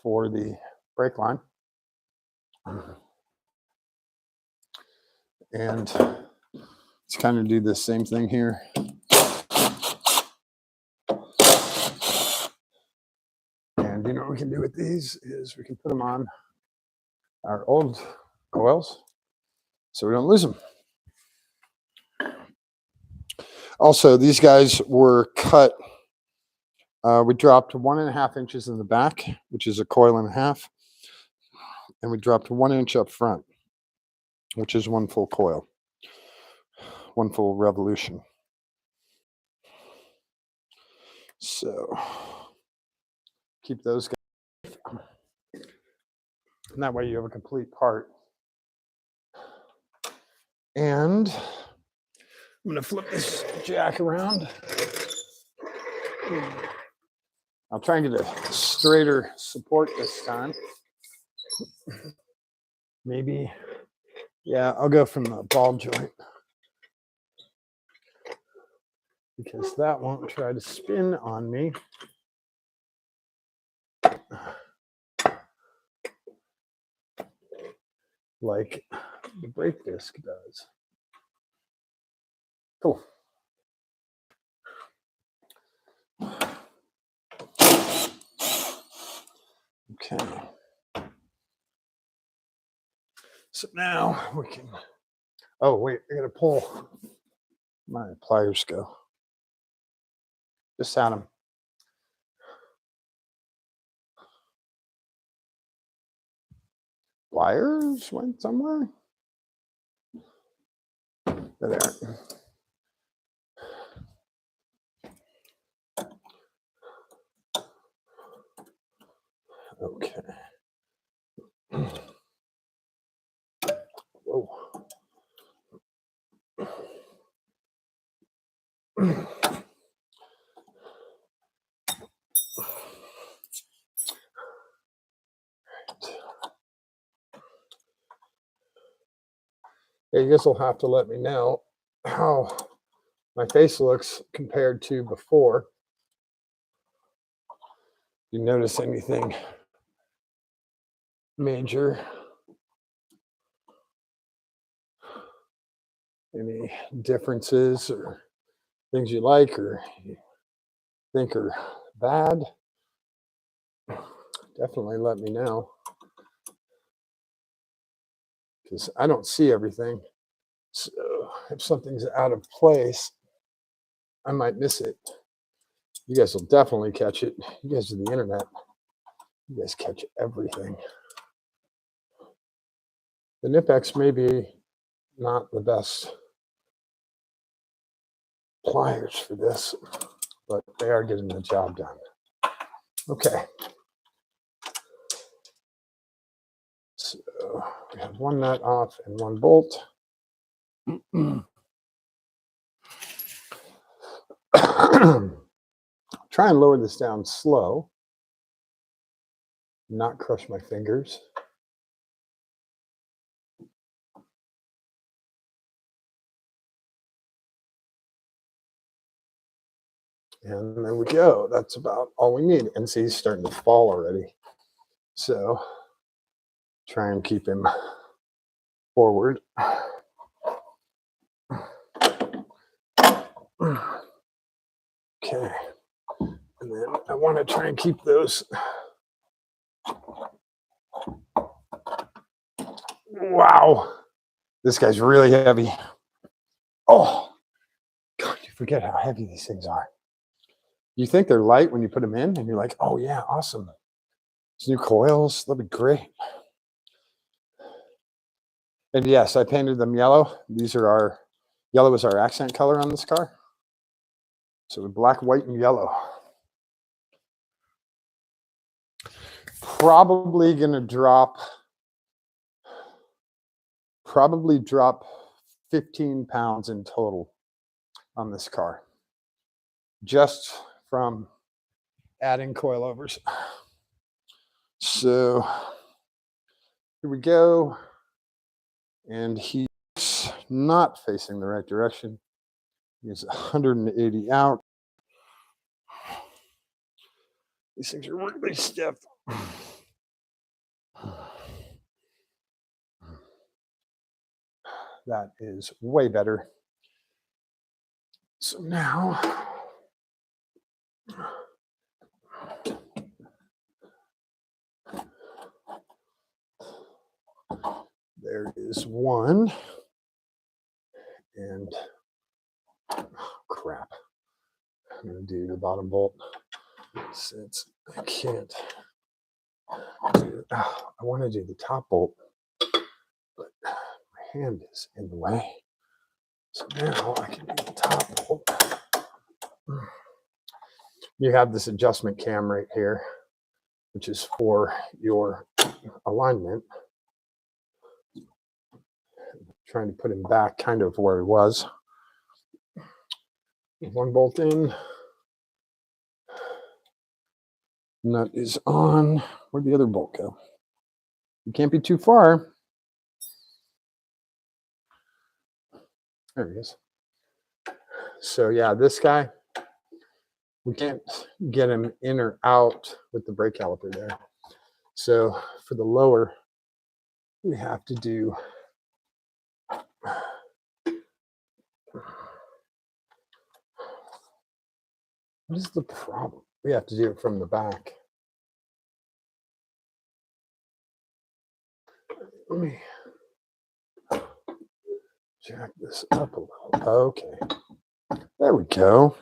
For the brake line. And let's kind of do the same thing here. And you know what we can do with these is we can put them on our old coils so we don't lose them. Also, these guys were cut. We dropped 1.5 inches in the back, which is a coil and a half. And we dropped 1 inch up front, which is one full coil, one full revolution. So keep those guys. And that way you have a complete part. And I'm going to flip this jack around. I'll try and get a straighter support this time. Maybe, yeah, I'll go from the ball joint because that won't try to spin on me. Like the brake disc does. Cool. Okay. So now we can, oh wait, I gotta pull My pliers go. Just had them. Pliers went somewhere. There they are. Okay. Whoa. Yeah, you guys will have to let me know how my face looks compared to before. You notice anything major? Any differences or things you like or you think are bad? Definitely let me know, because I don't see everything. So if something's out of place, I might miss it. You guys will definitely catch it. You guys are the internet. You guys catch everything. The Nipex may be not the best pliers for this, but they are getting the job done. Okay. So we have one nut off and one bolt. Try and lower this down slow, not crush my fingers. And there we go. That's about all we need. And see, he's starting to fall already. So try and keep him forward. Okay. And then I want to try and keep those. Wow. This guy's really heavy. Oh, God, you forget how heavy these things are. You think they're light when you put them in, and you're like, oh, yeah, awesome. These new coils, they'll be great. And yes, I painted them yellow. These are our, yellow is our accent color on this car. So black, white, and yellow. Probably gonna drop 15 pounds in total on this car, just from adding coilovers. So here we go. And he's not facing the right direction. He's 180 out. These things are really stiff. That is way better. So now, there is one. And oh, crap. I'm going to do the bottom bolt since I can't do, I want to do the top bolt, but my hand is in the way. So now I can do the top bolt. You have this adjustment cam right here, which is for your alignment. Trying to put him back kind of where he was. One bolt in. Nut is on. Where'd the other bolt go? You can't be too far. There he is. So yeah, this guy, we can't get him in or out with the brake caliper there. So for the lower, we have to do what is the problem? We have to do it from the back. Let me jack this up a little. Okay. There we go.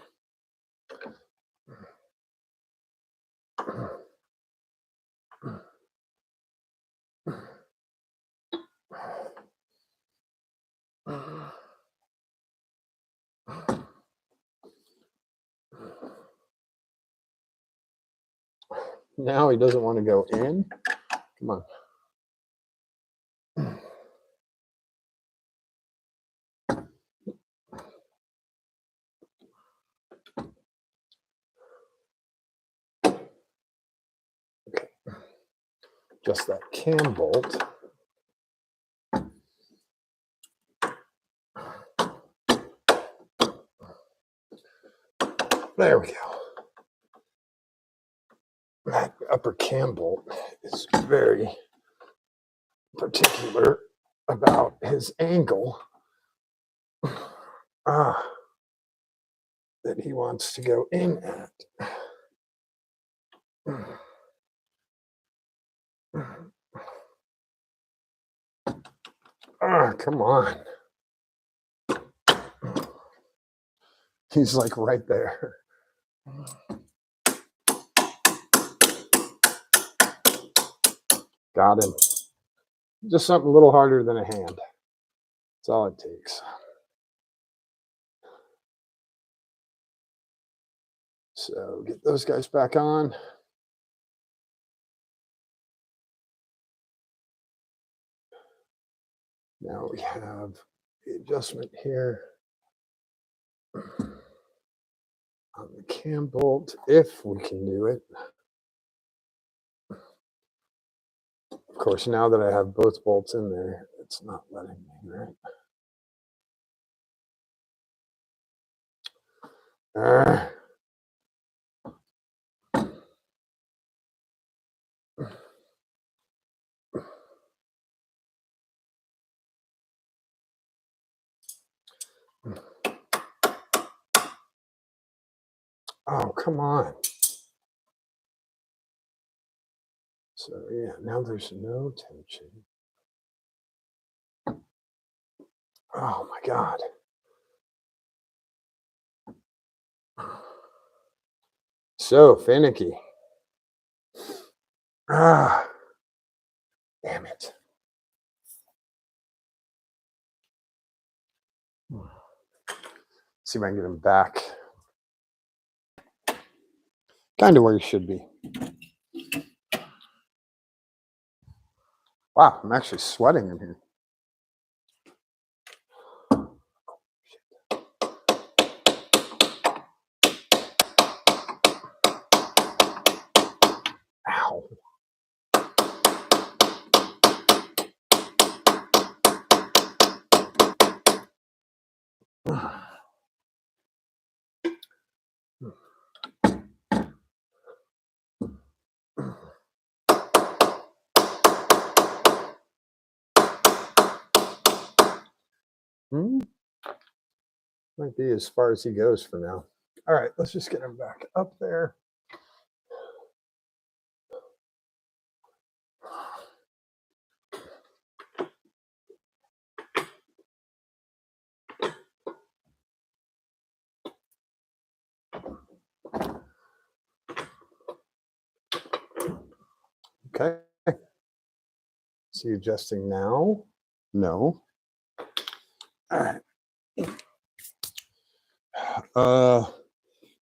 Now he doesn't want to go in. Come on. Okay. Just that cam bolt. There we go. That upper cam bolt is very particular about his angle that he wants to go in at. Come on. He's like right there. Got him. Just something a little harder than a hand. That's all it takes. So get those guys back on. Now we have the adjustment here on the cam bolt, if we can do it. Of course, now that I have both bolts in there, it's not letting me, right? Oh, come on. So yeah, now there's no tension. Oh my God. So finicky. Damn it. See if I can get him back. Kind of where he should be. Wow, I'm actually sweating in here. Ow. Might be as far as he goes for now. All right, let's just get him back up there. Okay. Is he adjusting now? No. All right.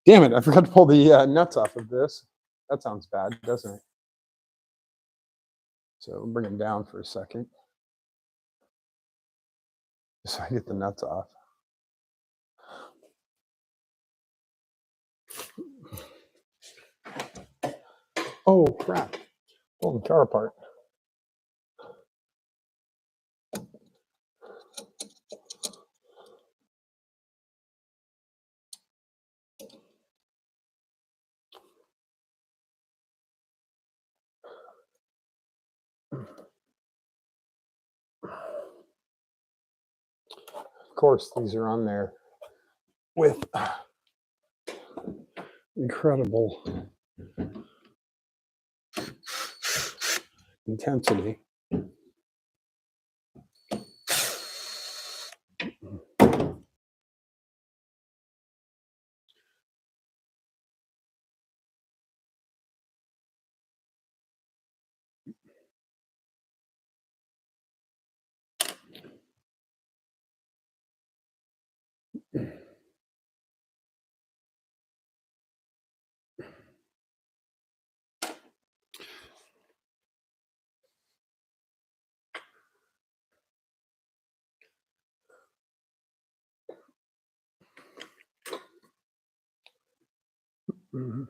Damn it, I forgot to pull the nuts off of this. That sounds bad, doesn't it? So we'll bring him down for a second. So I get the nuts off. Oh, crap. Pulling the car apart. Of course, these are on there with incredible intensity. Mhm.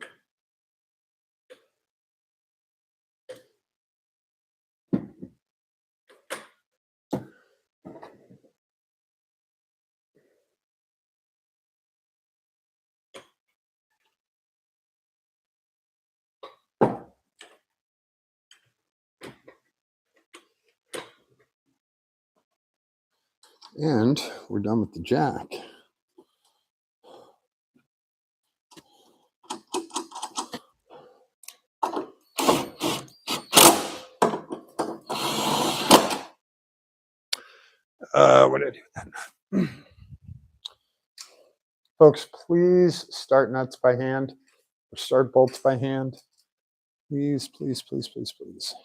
And we're done with the jack. What did I do with that? Folks, please start nuts by hand or start bolts by hand. Please, please, please, please, please.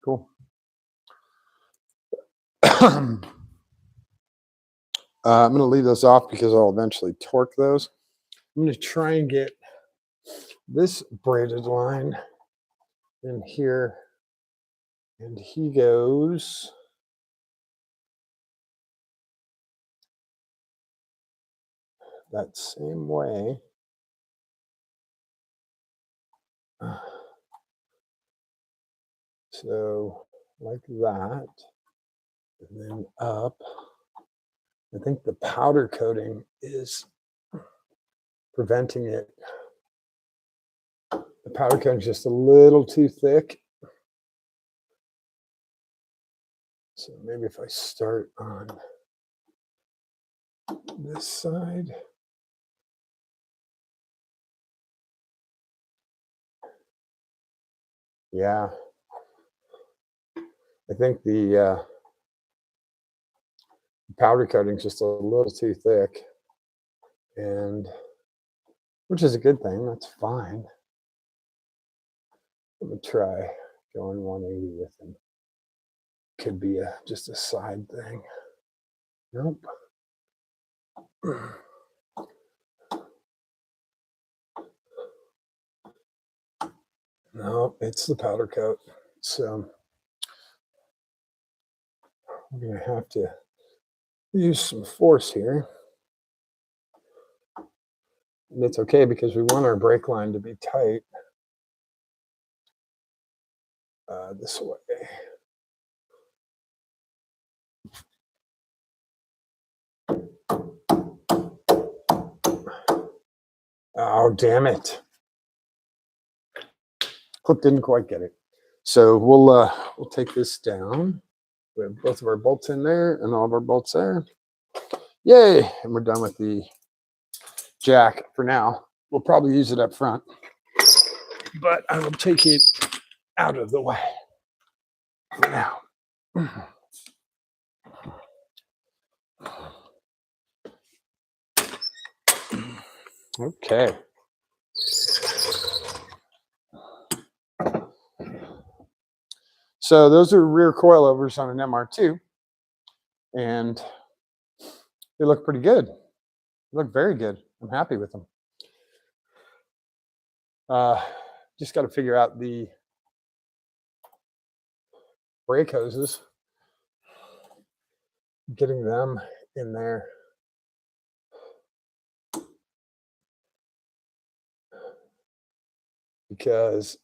Cool. I'm going to leave those off because I'll eventually torque those. I'm going to try and get this braided line in here, and he goes that same way. So like that, and then up. I think the powder coating is preventing it. The powder coating is just a little too thick. So maybe if I start on this side. Yeah. I think the powder coating is just a little too thick, and which is a good thing. That's fine. Let me try going 180 with him. Could be just a side thing. Nope. No, it's the powder coat. So we're going to have to use some force here. And it's okay because we want our brake line to be tight this way. Oh, damn it. Clip didn't quite get it. So we'll take this down. We have both of our bolts in there and all of our bolts there. Yay! And we're done with the jack for now. We'll probably use it up front, but I will take it out of the way for now. Okay. So those are rear coilovers on an MR2, and they look pretty good. They look very good. I'm happy with them. Just got to figure out the brake hoses, getting them in there. Because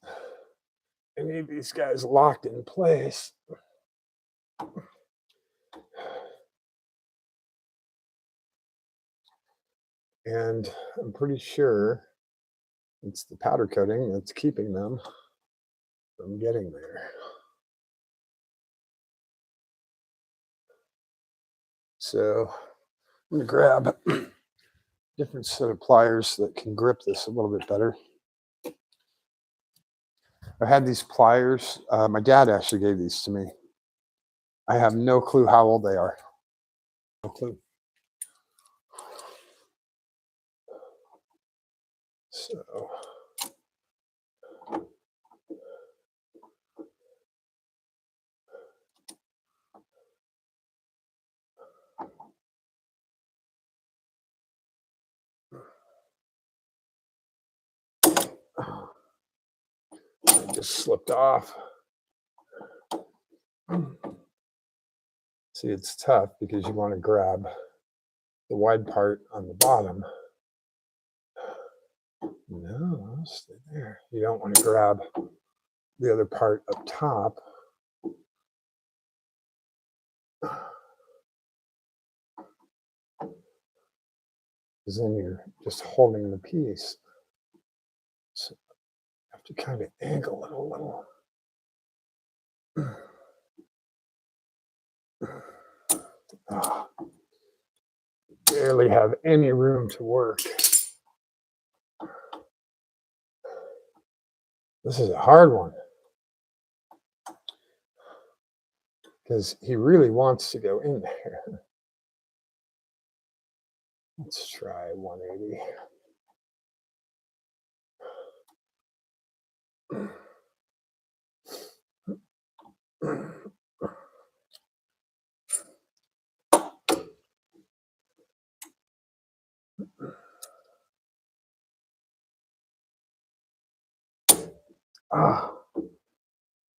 I need these guys locked in place. And I'm pretty sure it's the powder coating that's keeping them from getting there. So I'm going to grab a different set of pliers that can grip this a little bit better. I had these pliers. My dad actually gave these to me. I have no clue how old they are. No clue. So just slipped off. See, it's tough because you want to grab the wide part on the bottom. No, stay there. You don't want to grab the other part up top. Because then you're just holding the piece. So you have to kind of angle it a little. Barely have any room to work. This is a hard one because he really wants to go in there. Let's try 180.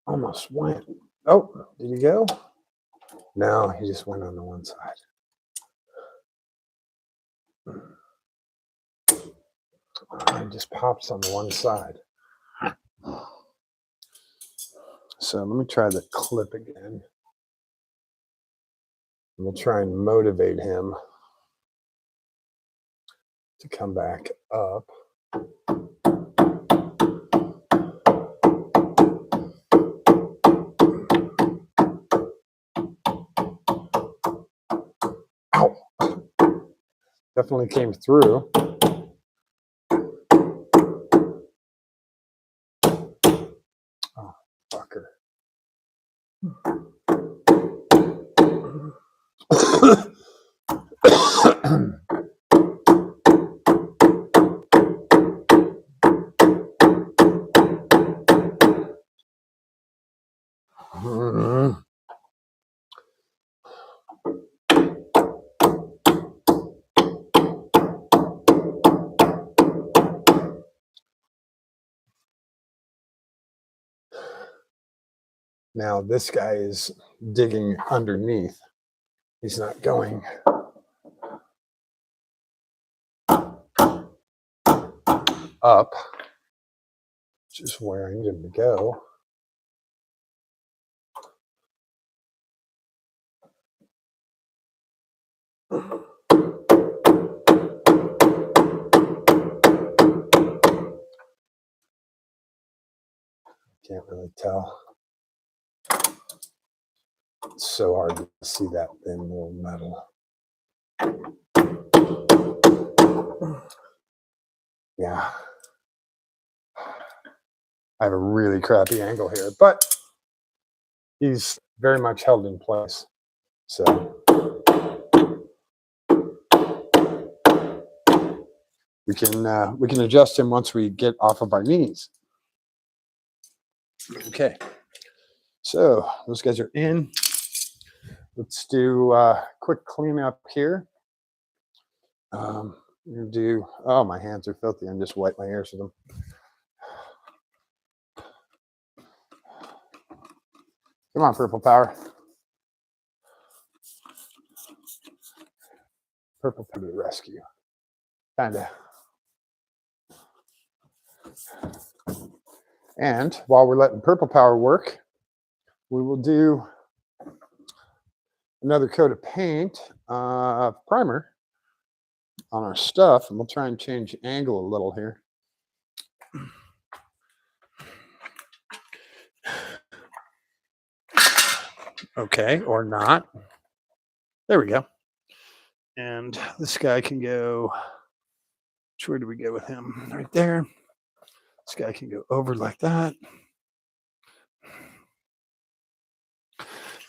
Almost went. Oh, did he go? No, he just went on the one side. It just pops on the one side. So let me try the clip again. We'll try and motivate him to come back up. Ow! Definitely came through. Oh, fucker. Now this guy is digging underneath. He's not going up, which is where I need him to go. Can't really tell. It's so hard to see that thin little metal. Yeah. I have a really crappy angle here, but he's very much held in place. So we can adjust him once we get off of our knees. Okay. So those guys are in. Let's do a quick cleanup here. I'm gonna do. Oh, my hands are filthy. I'm just wipe my ears with them. Come on, Purple Power. Purple to the rescue. Kinda. And while we're letting Purple Power work, we will do another coat of paint, primer on our stuff, and we'll try and change the angle a little here. Okay, or not. There we go. And this guy can go, where do we go with him? Right there. This guy can go over like that.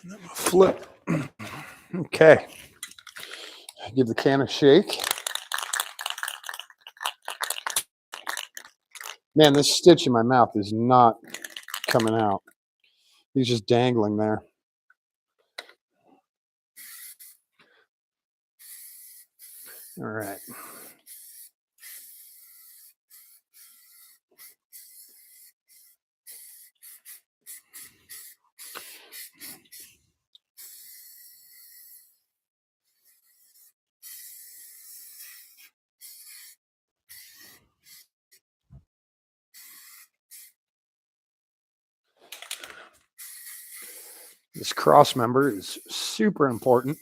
And then we'll flip. Okay. Give the can a shake. Man, this stitch in my mouth is not coming out. He's just dangling there. All right. This cross member is super important.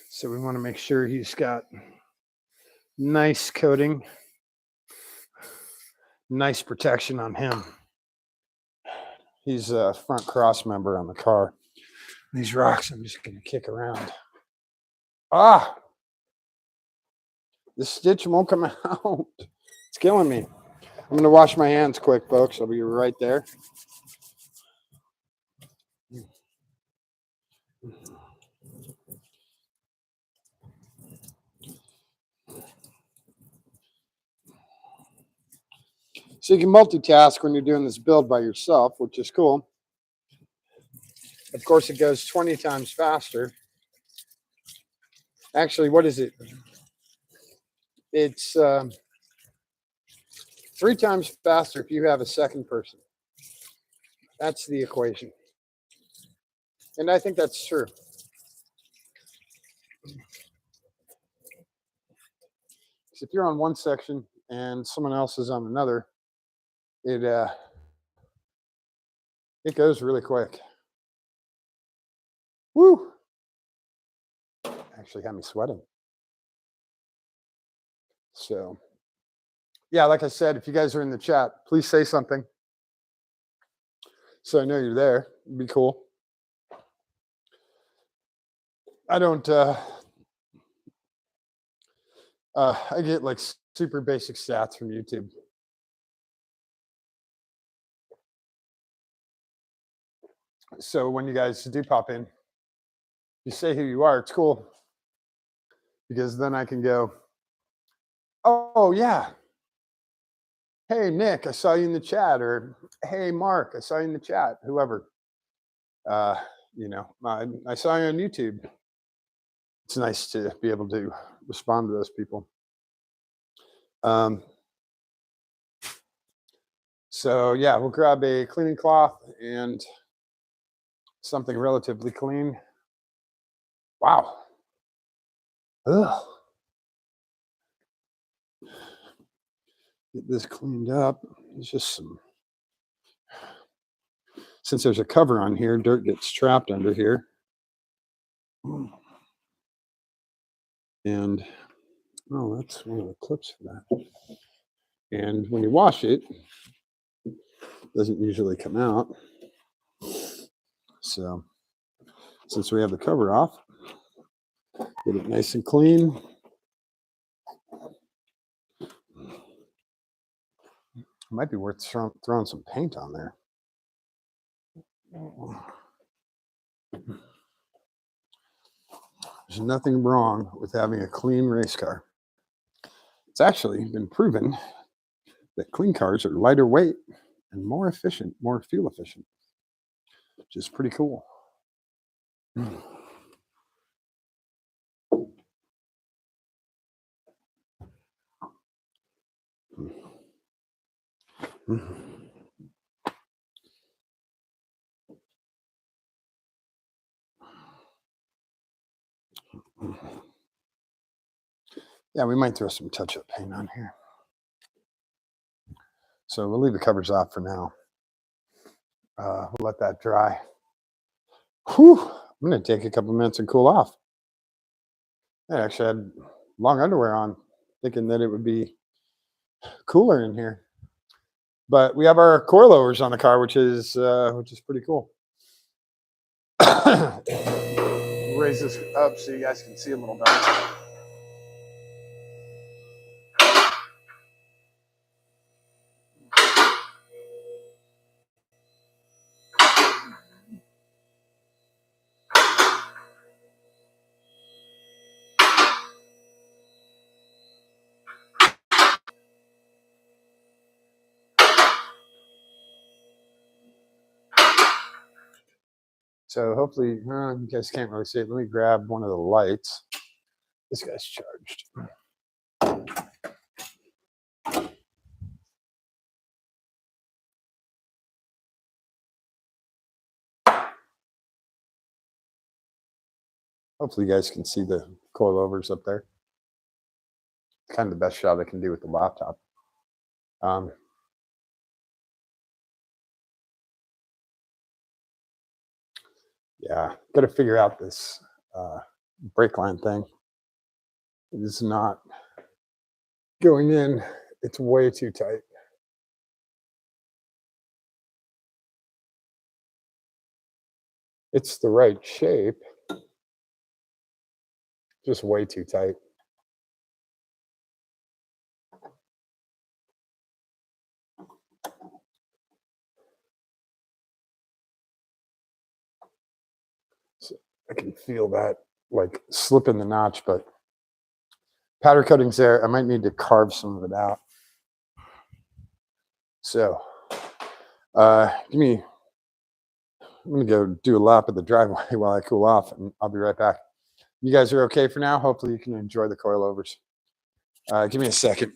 So we want to make sure he's got nice coating, nice protection on him. He's a front cross member on the car. These rocks I'm just going to kick around. Ah! This stitch won't come out. It's killing me. I'm going to wash my hands quick, folks. I'll be right there. So you can multitask when you're doing this build by yourself, which is cool. Of course, it goes 20 times faster. Actually, what is it? It's 3 times faster if you have a second person. That's the equation. And I think that's true. Because if you're on one section and someone else is on another, it goes really quick. Woo! Actually had me sweating. So, yeah, like I said, if you guys are in the chat, please say something so I know you're there. It'd be cool. I don't I get like super basic stats from YouTube. So when you guys do pop in, you say who you are. It's cool because then I can go, oh yeah, hey Nick, I saw you in the chat, or hey Mark, I saw you in the chat. Whoever, you know, I saw you on YouTube. It's nice to be able to respond to those people. So yeah, we'll grab a cleaning cloth and something relatively clean. Wow. Ugh. Get this cleaned up. It's just some, since there's a cover on here, dirt gets trapped under here. And, oh, that's one of the clips for that. And when you wash it, it doesn't usually come out. So, since we have the cover off, get it nice and clean. It might be worth throwing some paint on there. There's nothing wrong with having a clean race car. It's actually been proven that clean cars are lighter weight and more efficient, more fuel efficient, which is pretty cool. Yeah, we might throw some touch-up paint on here. So we'll leave the covers off for now. We'll let that dry. Whew, I'm going to take a couple minutes and cool off. I actually had long underwear on, thinking that it would be cooler in here. But we have our coilovers on the car, which is pretty cool. Raise this up so you guys can see a little better. So hopefully, you guys can't really see it. Let me grab one of the lights. This guy's charged. Hopefully you guys can see the coilovers up there. Kind of the best shot I can do with the laptop. Yeah, got to figure out this brake line thing. It is not going in. It's way too tight. It's the right shape, just way too tight. So I can feel that like slip in the notch, but powder coating's there. I might need to carve some of it out. So, give me. I'm gonna go do a lap of the driveway while I cool off, and I'll be right back. You guys are okay for now. Hopefully, you can enjoy the coilovers. Give me a second.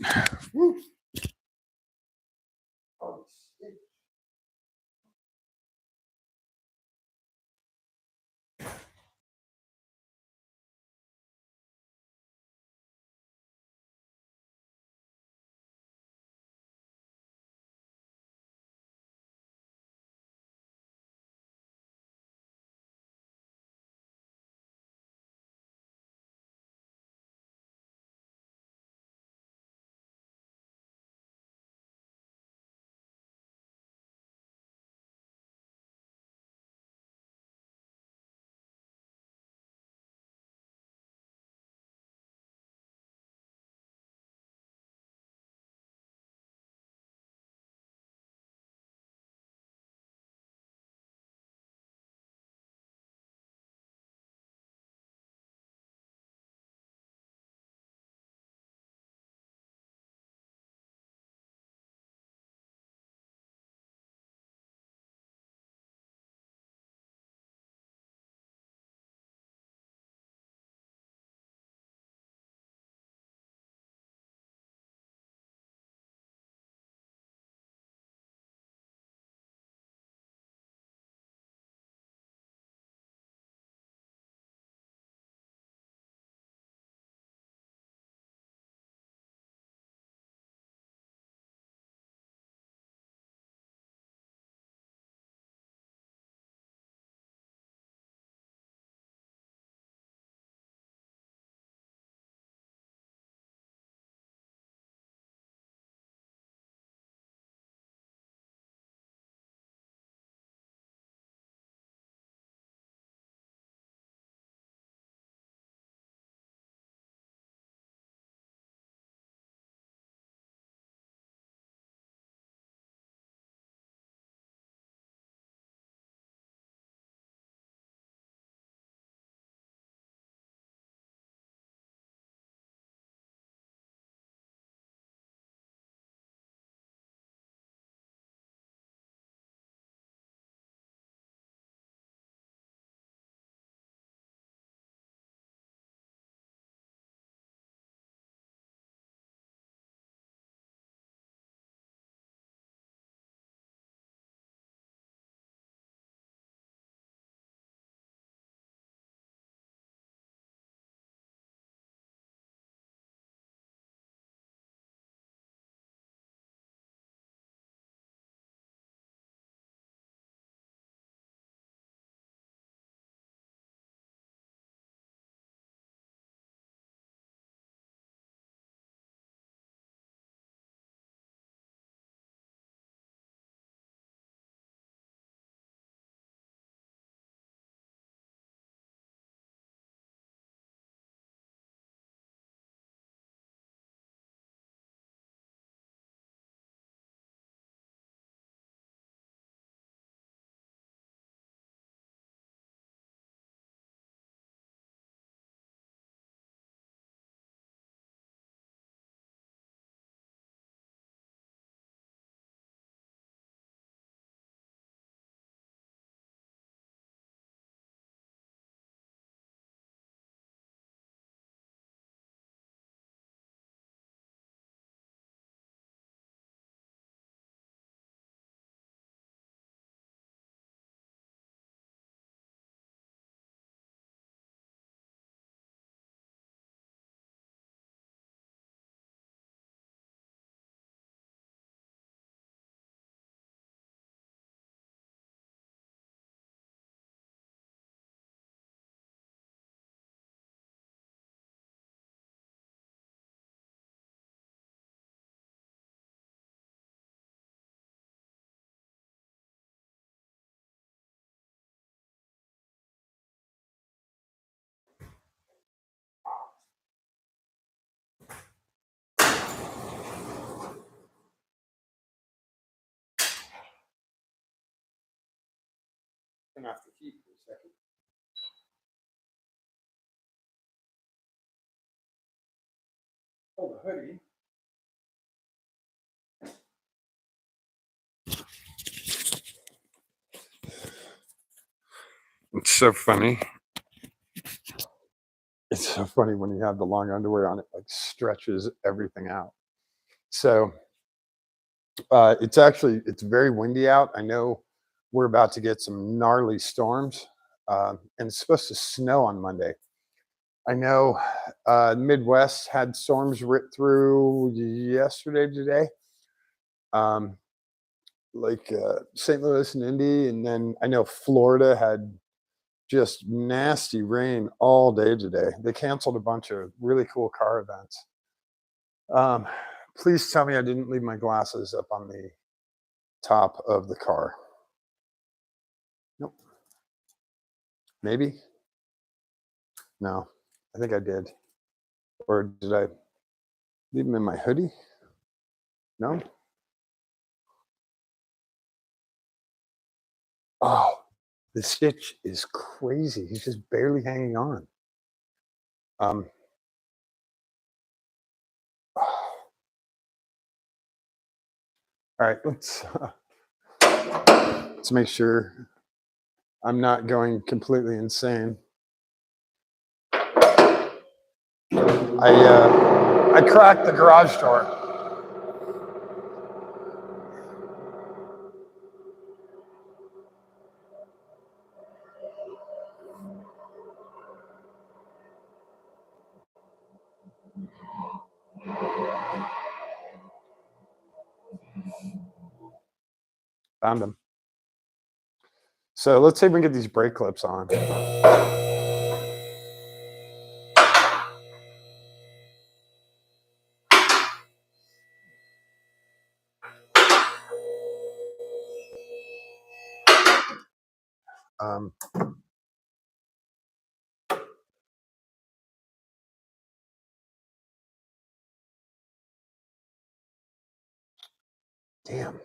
off the heat for a second. Pull the hoodie. It's so funny. It's so funny when you have the long underwear on, it like stretches everything out. So it's very windy out. I know we're about to get some gnarly storms, and it's supposed to snow on Monday. I know Midwest had storms rip through yesterday, today, um, like St. Louis and Indy, and then I know Florida had just nasty rain all day today. They canceled a bunch of really cool car events. Um, Please tell me I didn't leave my glasses up on the top of the car. Nope. Maybe? No, I think I did. Or did I leave them in my hoodie? No? Oh, the stitch is crazy. He's just barely hanging on. Um, all right, let's make sure I'm not going completely insane. I cracked the garage door. Found him. So let's see if we can get these brake clips on. Um, Damn.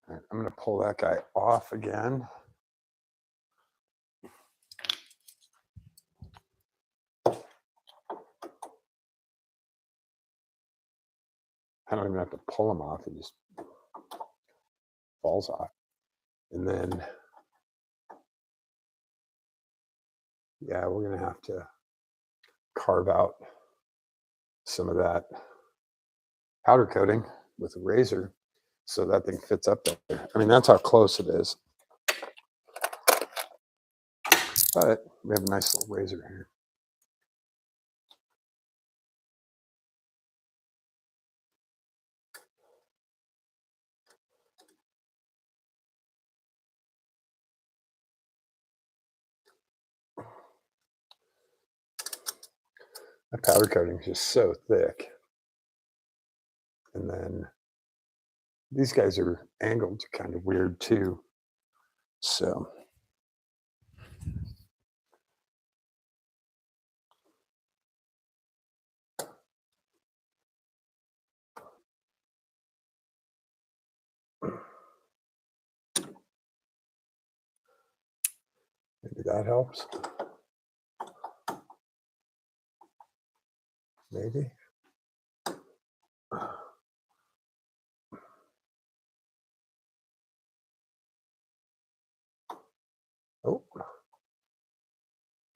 All right, I'm going to pull that guy off again. I don't even have to pull him off. He just falls off. And then, yeah, we're going to have to carve out some of that powder coating with a razor so that thing fits up there. I mean, that's how close it is. But we have a nice little razor here. That powder coating is just so thick. And then these guys are angled kind of weird too. So maybe that helps. Maybe. Oh,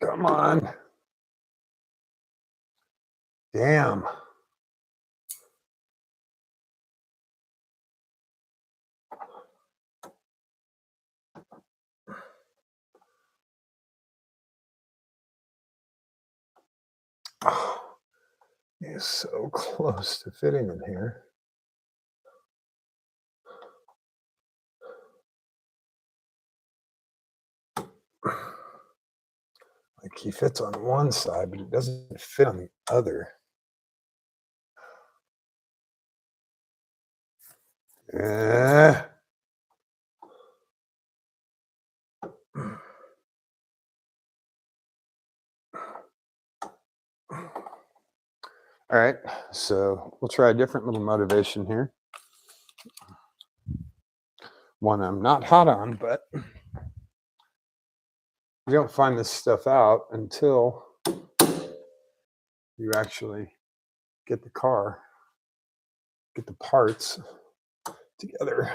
come on. Damn. Oh, he's so close to fitting in here. Like he fits on one side, but it doesn't fit on the other. All right, so we'll try a different little motivation here. One I'm not hot on, but You don't find this stuff out until you actually get the parts together.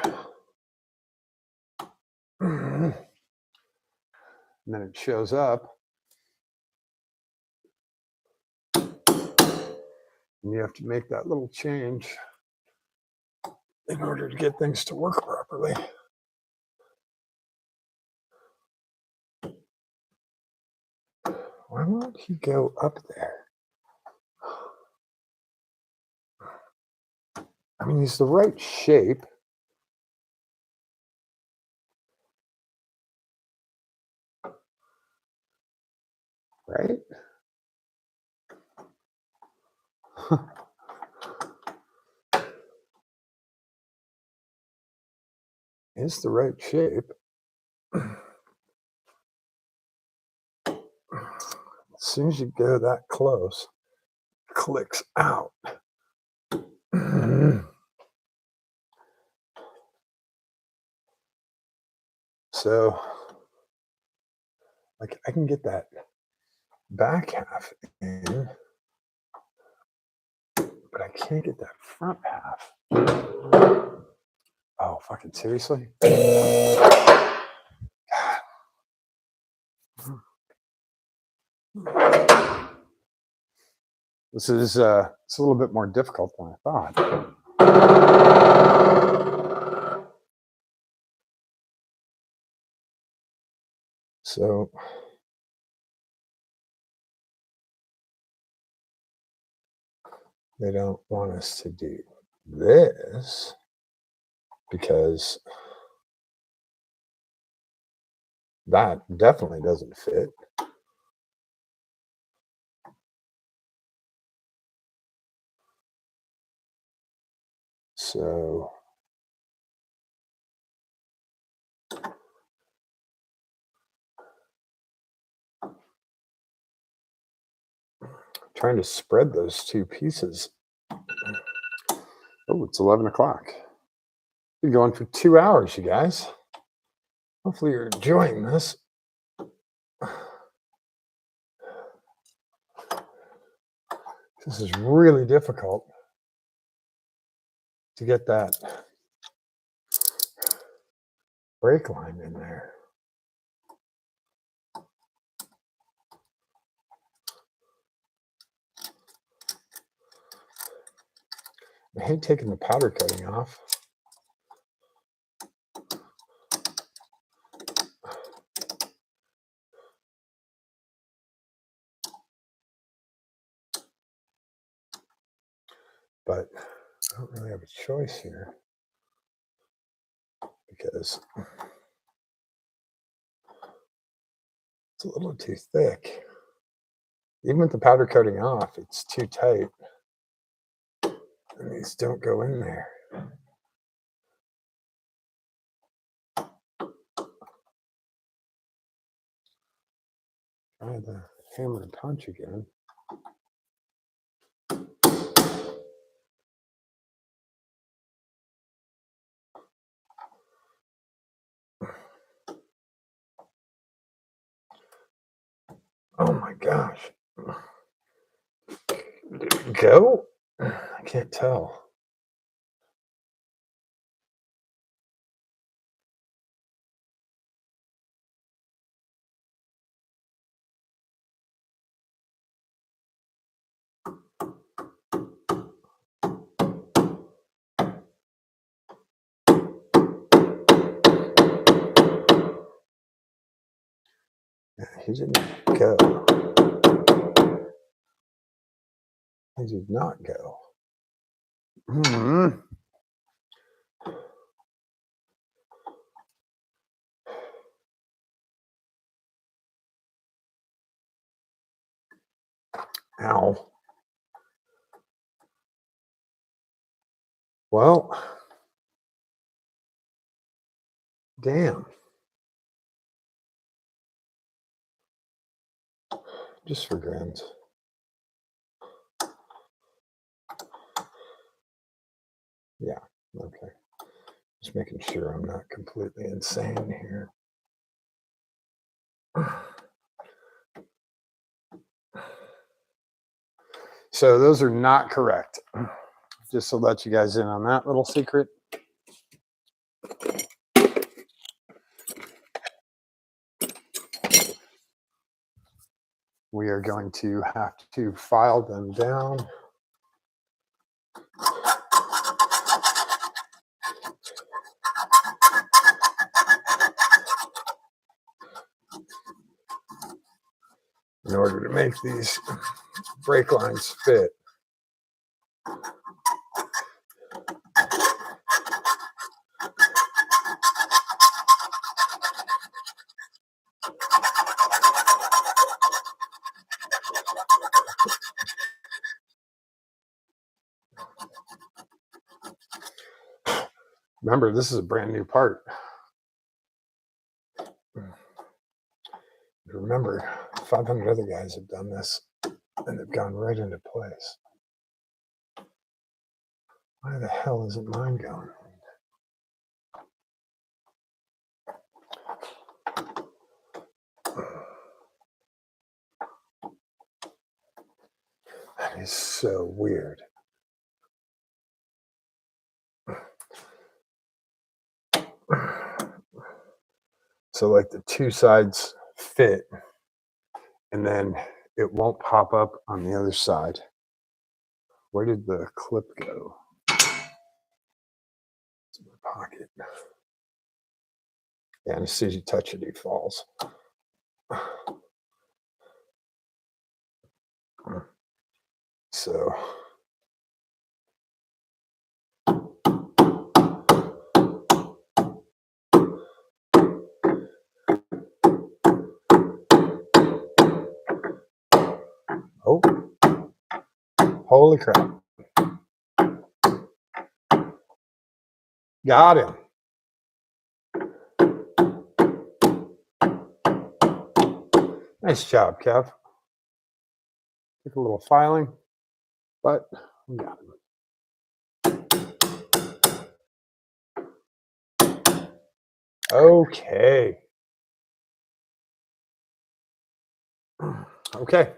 And then it shows up. And you have to make that little change in order to get things to work properly. Why won't he go up there? I mean, he's the right shape. Right? It's the right shape. As soon as you go that close, it clicks out. So, like, I can get that back half in, but I can't get that front half. Oh, fucking seriously? This is it's a little bit more difficult than I thought. So they don't want us to do this because that definitely doesn't fit. So trying to spread those two pieces. Oh, it's 11 o'clock. We're going for 2 hours, you guys. Hopefully you're enjoying this. This is really difficult to get that brake line in there. I hate taking the powder coating off. But I don't really have a choice here because it's a little too thick. Even with the powder coating off, it's too tight. And these don't go in there. Try the hammer and punch again. Oh my gosh. Did it go? I can't tell. Yeah, he didn't go. He did not go. Mm-hmm. Ow. Well, damn. Just for grins. Yeah, okay. Just making sure I'm not completely insane here. So those are not correct. Just to let you guys in on that little secret. We are going to have to file them down. In order to make these brake lines fit. Remember, this is a brand new part. Remember, 500 other guys have done this and they've gone right into place. Why the hell isn't mine going? That is so weird. So like the two sides fit and then it won't pop up on the other side. Where did the clip go? It's in my pocket. Yeah, and as soon as you touch it, it falls. So oh, holy crap. Got him. Nice job, Kev. Took a little filing, but we got him. Okay. Okay.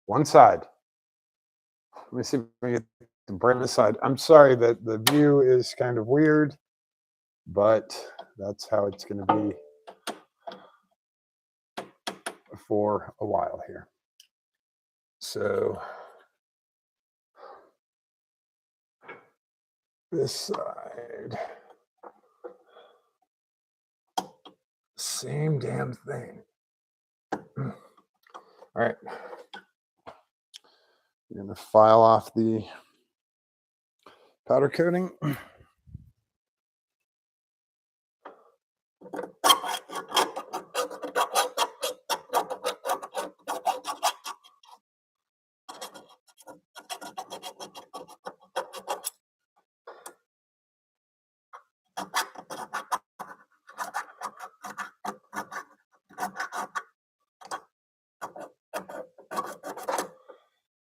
One side. Let me see if we get the brand this side. I'm sorry that the view is kind of weird, but that's how it's going to be for a while here. So this side, same damn thing. All right. We're going to file off the powder coating.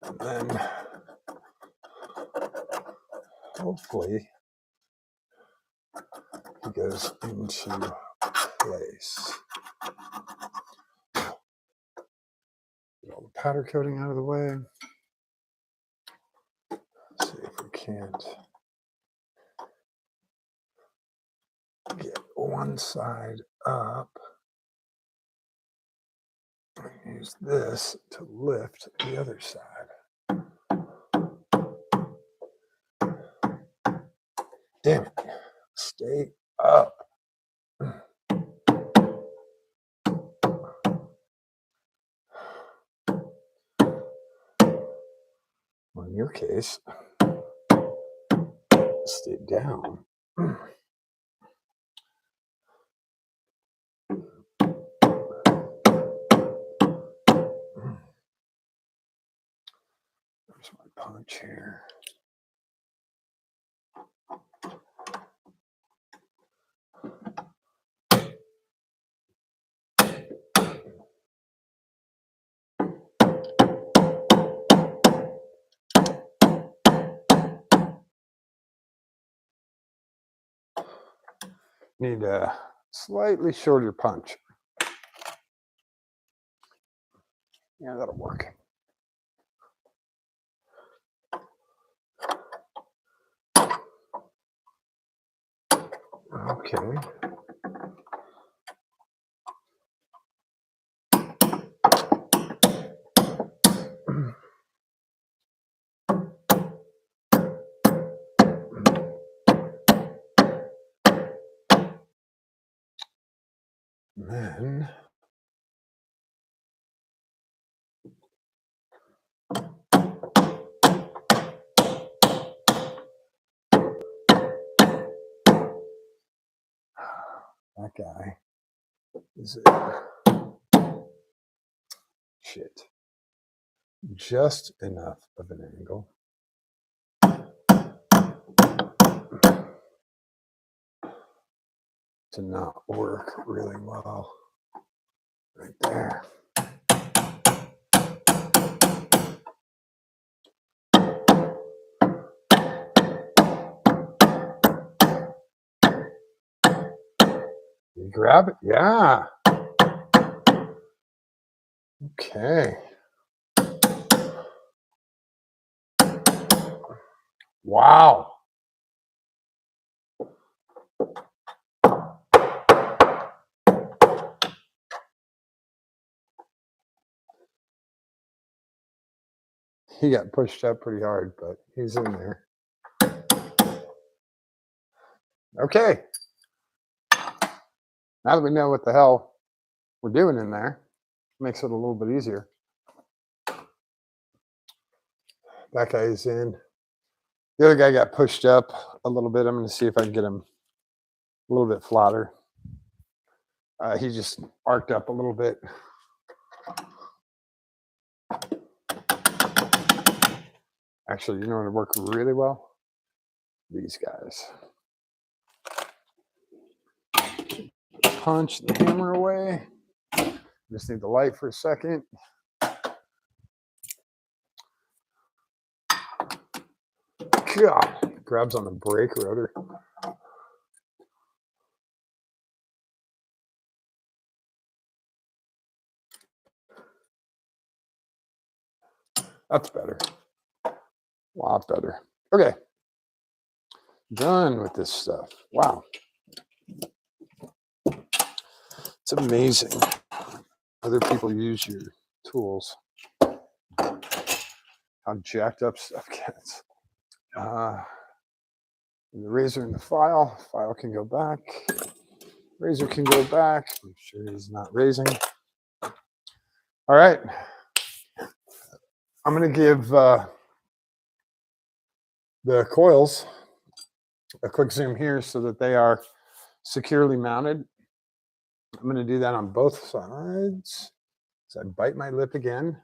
And then hopefully it goes into place. Get all the powder coating out of the way. Let's see if we can't get one side up. Use this to lift the other side. Damn it. Stay up. Well, in your case, stay down. There's my punch here. Need a slightly shorter punch. Yeah, that'll work. Okay. Then that guy is shit. Just enough of an angle. To not work really well. Right there. You grab it? Yeah. Okay. Wow. He got pushed up pretty hard, but he's in there. Okay. Now that we know what the hell we're doing in there, makes it a little bit easier. That guy's in. The other guy got pushed up a little bit. I'm going to see if I can get him a little bit flatter. He just arced up a little bit. Actually, you know what would work really well? These guys. Punch the hammer away. Just need the light for a second. God, grabs on the brake rotor. That's better. A lot better. Okay. Done with this stuff. Wow. It's amazing. Other people use your tools. How jacked up stuff gets. The razor in the file. File can go back. Razor can go back. Make sure he's not raising. All right. I'm going to give the coils a quick zoom here so that they are securely mounted. I'm going to do that on both sides. So I bite my lip again.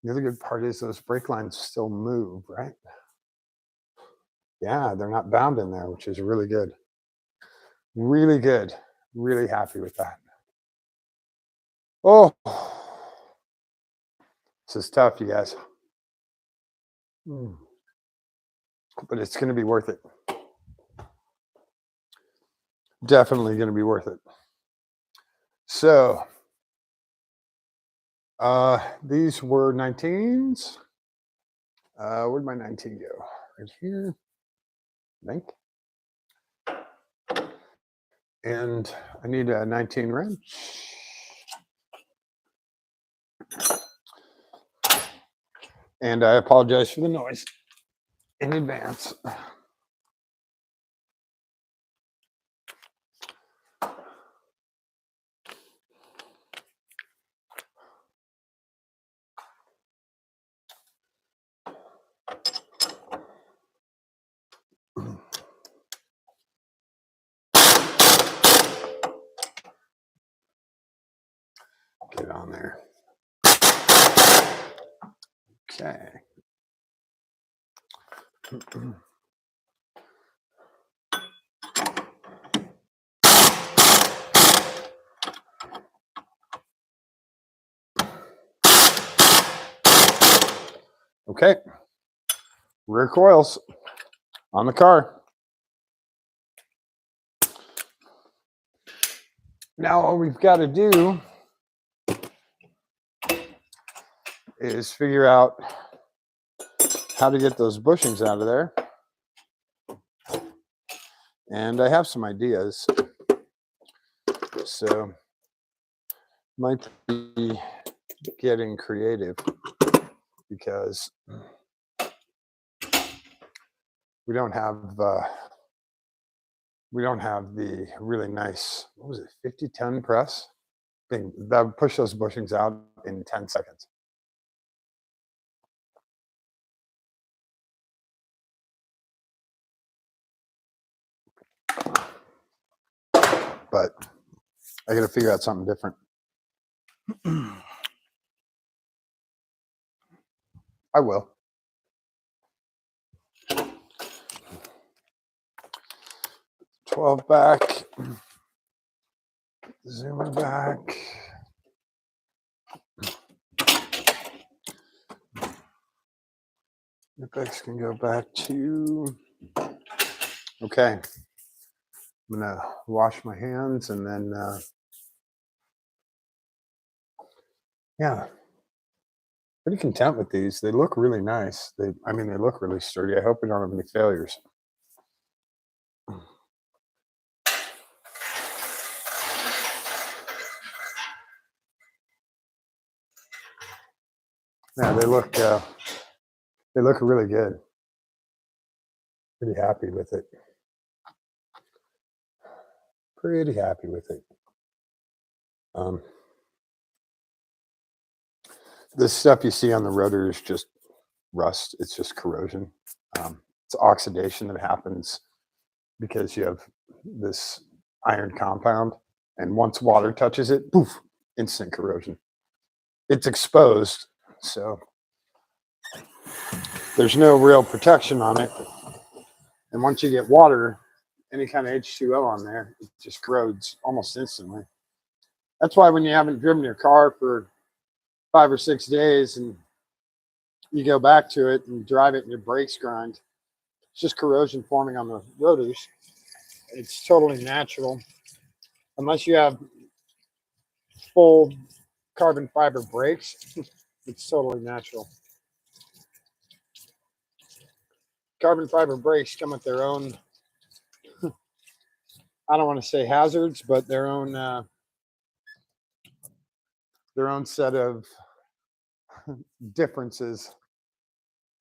The other good part is those brake lines still move, right? Yeah, they're not bound in there, which is really good. Really good. Really happy with that. Oh, this is tough, you guys. But it's going to be worth it. Definitely going to be worth it. So, these were 19s. Where'd my 19 go? Right here, I think. And I need a 19 wrench. And I apologize for the noise in advance. Get on there. Okay. Okay. Rear coils on the car. Now all we've got to do is figure out how to get those bushings out of there And I have some ideas. So might be getting creative because we don't have the really nice, what was it, 50-ton press thing that would push those bushings out in 10 seconds. But I got to figure out something different. I will. $12 back. Zoom it back. Apex can go back to. Okay. I'm going to wash my hands and then, yeah. Pretty content with these. They look really nice. They look really sturdy. I hope we don't have any failures. Yeah, they look really good. Pretty happy with it. Pretty happy with it. This stuff you see on the rotor is just rust. It's just corrosion. It's oxidation that happens because you have this iron compound, and once water touches it, poof, instant corrosion. It's exposed, so there's no real protection on it. And once you get water, any kind of H2O on there, it just corrodes almost instantly. That's why when you haven't driven your car for 5 or 6 days and you go back to it and drive it and your brakes grind, it's just corrosion forming on the rotors. It's totally natural. Unless you have full carbon fiber brakes, it's totally natural. Carbon fiber brakes come with their own, I don't want to say hazards, but their own set of differences.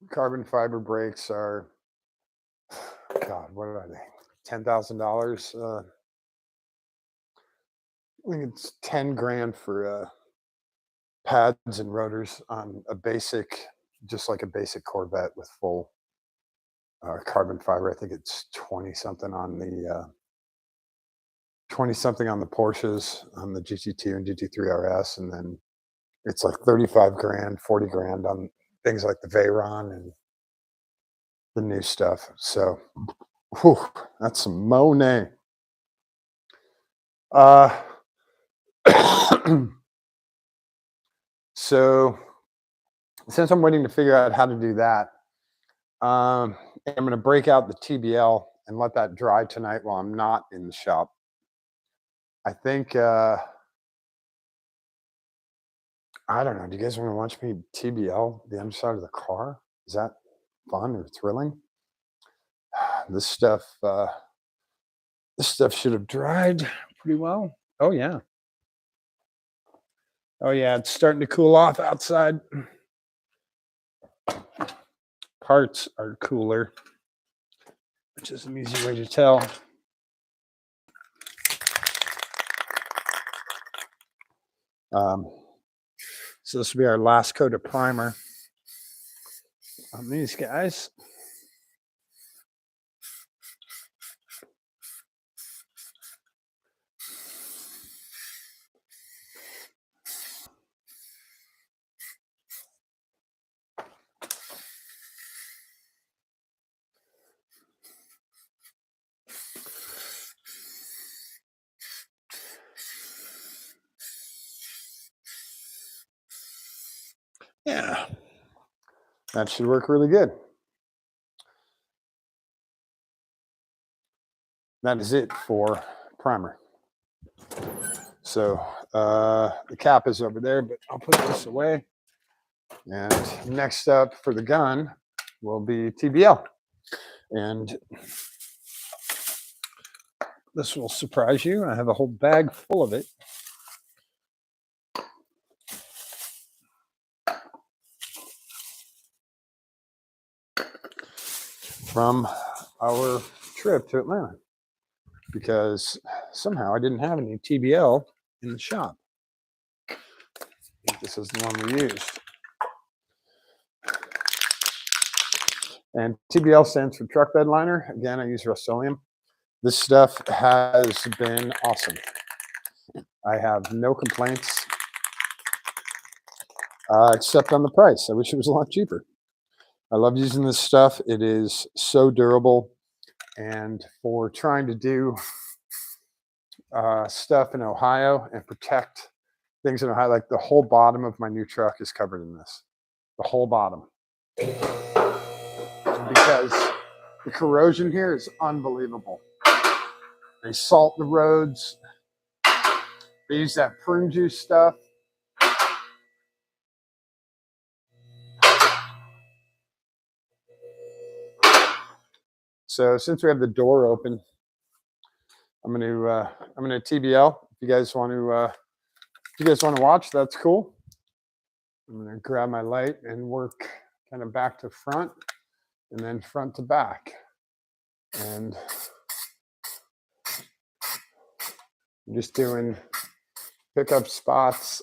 Carbon fiber brakes are, God, what are they? $10,000. I think it's 10 grand for pads and rotors on a basic, just like a basic Corvette with full carbon fiber. I think it's 20 something on the 20 something on the Porsches, on the GT2 and GT3 RS, and then it's like 35 grand, 40 grand on things like the Veyron and the new stuff. So, whew, that's some money. So, since I'm waiting to figure out how to do that, I'm going to break out the TBL and let that dry tonight while I'm not in the shop. I think, I don't know. Do you guys want to watch me TBL the underside of the car? Is that fun or thrilling? This stuff should have dried pretty well. Oh yeah. Oh yeah, it's starting to cool off outside. Parts are cooler, which is an easy way to tell. So this will be our last coat of primer on these guys. Yeah, that should work really good. That is it for primer. So the cap is over there, but I'll put this away. And next up for the gun will be TBL. And This will surprise you. I have a whole bag full of it. From our trip to Atlanta, because somehow I didn't have any TBL in the shop. I think this is the one we used. And TBL stands for truck bed liner. Again, I use Rust-Oleum. This stuff has been awesome. I have no complaints, except on the price. I wish it was a lot cheaper. I love using this stuff. It is so durable. And for trying to do stuff in Ohio and protect things in Ohio, like the whole bottom of my new truck is covered in this. The whole bottom. Because the corrosion here is unbelievable. They salt the roads. They use that prune juice stuff. So since we have the door open, I'm gonna TBL. If you guys want to watch, that's cool. I'm gonna grab my light and work kind of back to front, and then front to back, and I'm just doing pickup spots.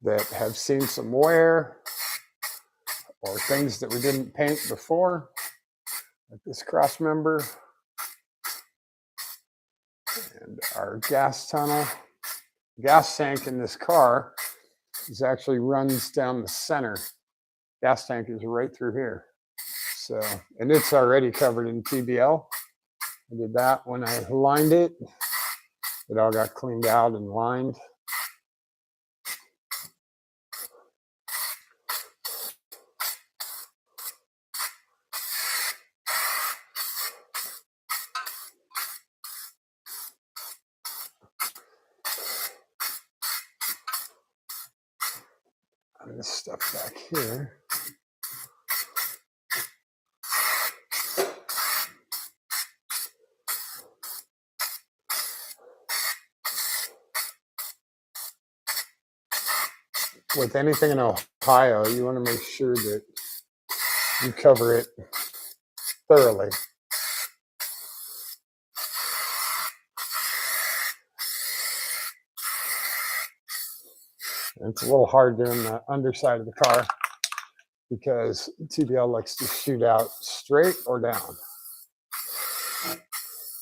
That have seen some wear, or things that we didn't paint before, like this cross member and our gas tunnel. Gas tank in this car is actually runs down the center. Gas tank is right through here. So, and it's already covered in TBL. I did that when I lined it. It all got cleaned out and lined. And this stuff back here. With anything in Ohio, you want to make sure that you cover it thoroughly. It's a little hard doing the underside of the car because TBL likes to shoot out straight or down.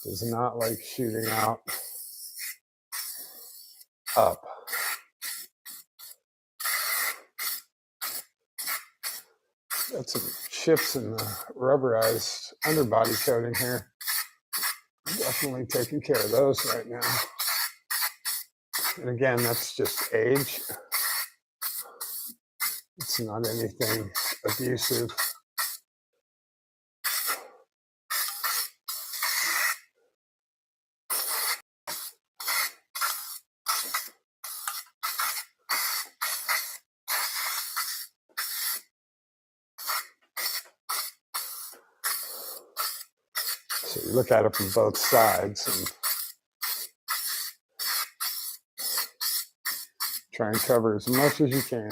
Does not like shooting out up. Got some chips in the rubberized underbody coating here. Definitely taking care of those right now. And again, that's just age. It's not anything abusive. So you look at it from both sides and try and cover as much as you can.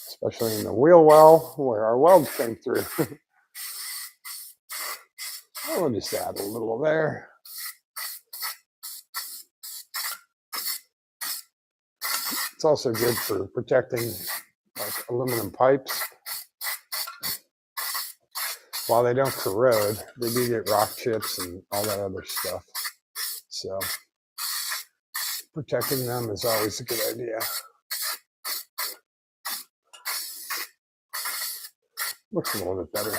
Especially in the wheel well where our weld came through. I'll just add a little there. It's also good for protecting like aluminum pipes. While they don't corrode, they do get rock chips and all that other stuff. So protecting them is always a good idea. Looks a little bit better.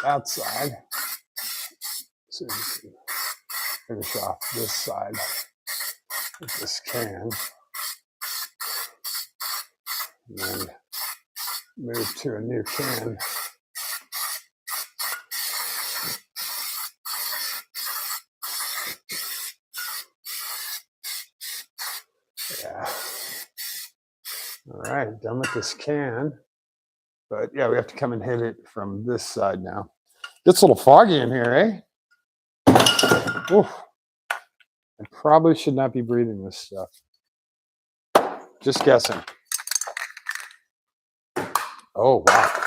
Outside. So you can finish off this side with this can. And then move to a new can. All right, done with this can. But yeah, we have to come and hit it from this side now. Gets a little foggy in here, eh? Oof. I probably should not be breathing this stuff. Just guessing. Oh, wow.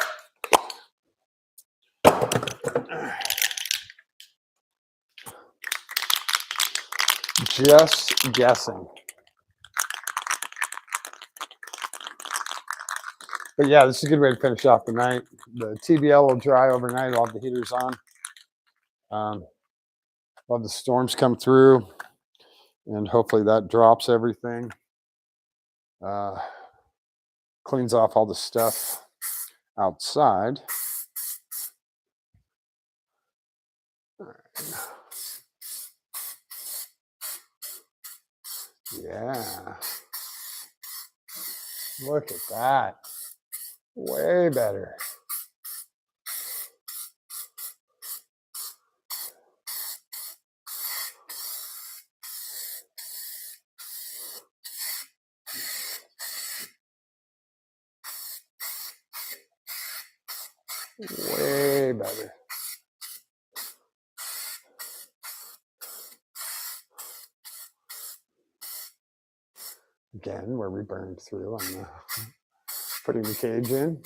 Just guessing. But yeah, this is a good way to finish off the night. The TBL will dry overnight. I'll have the heaters on. While the storms come through, and hopefully that drops everything. Cleans off all the stuff outside. Yeah. Look at that. Way better. Way better. Again, where we burned through on putting the cage in.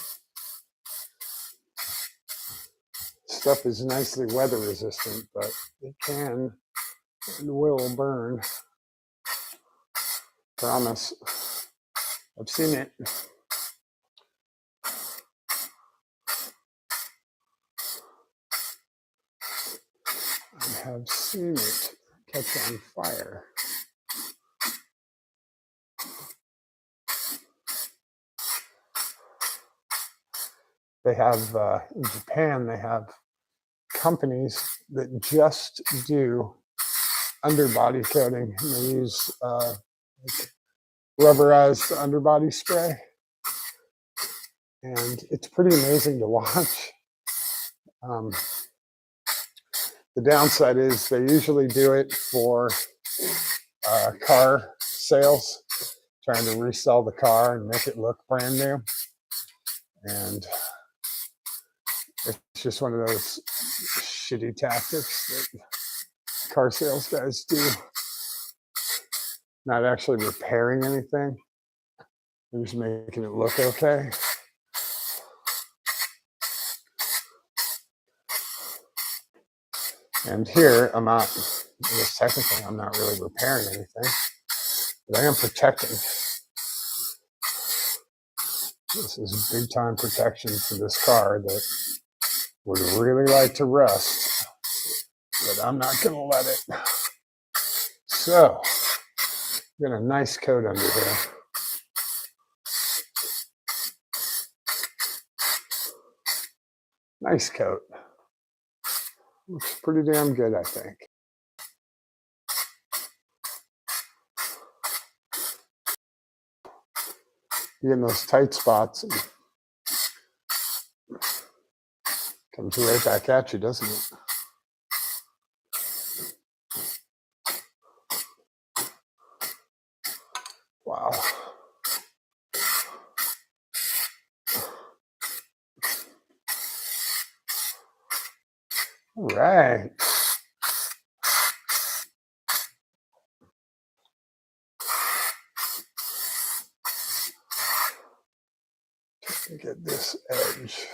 Stuff is nicely weather resistant, but it can and will burn. Promise. I've seen it. I have seen it catch on fire. They have, in Japan, they have companies that just do underbody coating. And they use like rubberized underbody spray. And it's pretty amazing to watch. The downside is they usually do it for car sales, trying to resell the car and make it look brand new. And it's just one of those shitty tactics that car sales guys do. Not actually repairing anything. They're just making it look okay. And here, I'm not, I guess technically, I'm not really repairing anything, but I am protecting. This is big time protection for this car that would really like to rust, but I'm not going to let it. So, got a nice coat under here. Nice coat. Looks pretty damn good, I think. You get in those tight spots, and comes right back at you, doesn't it? Wow. All right. Get this edge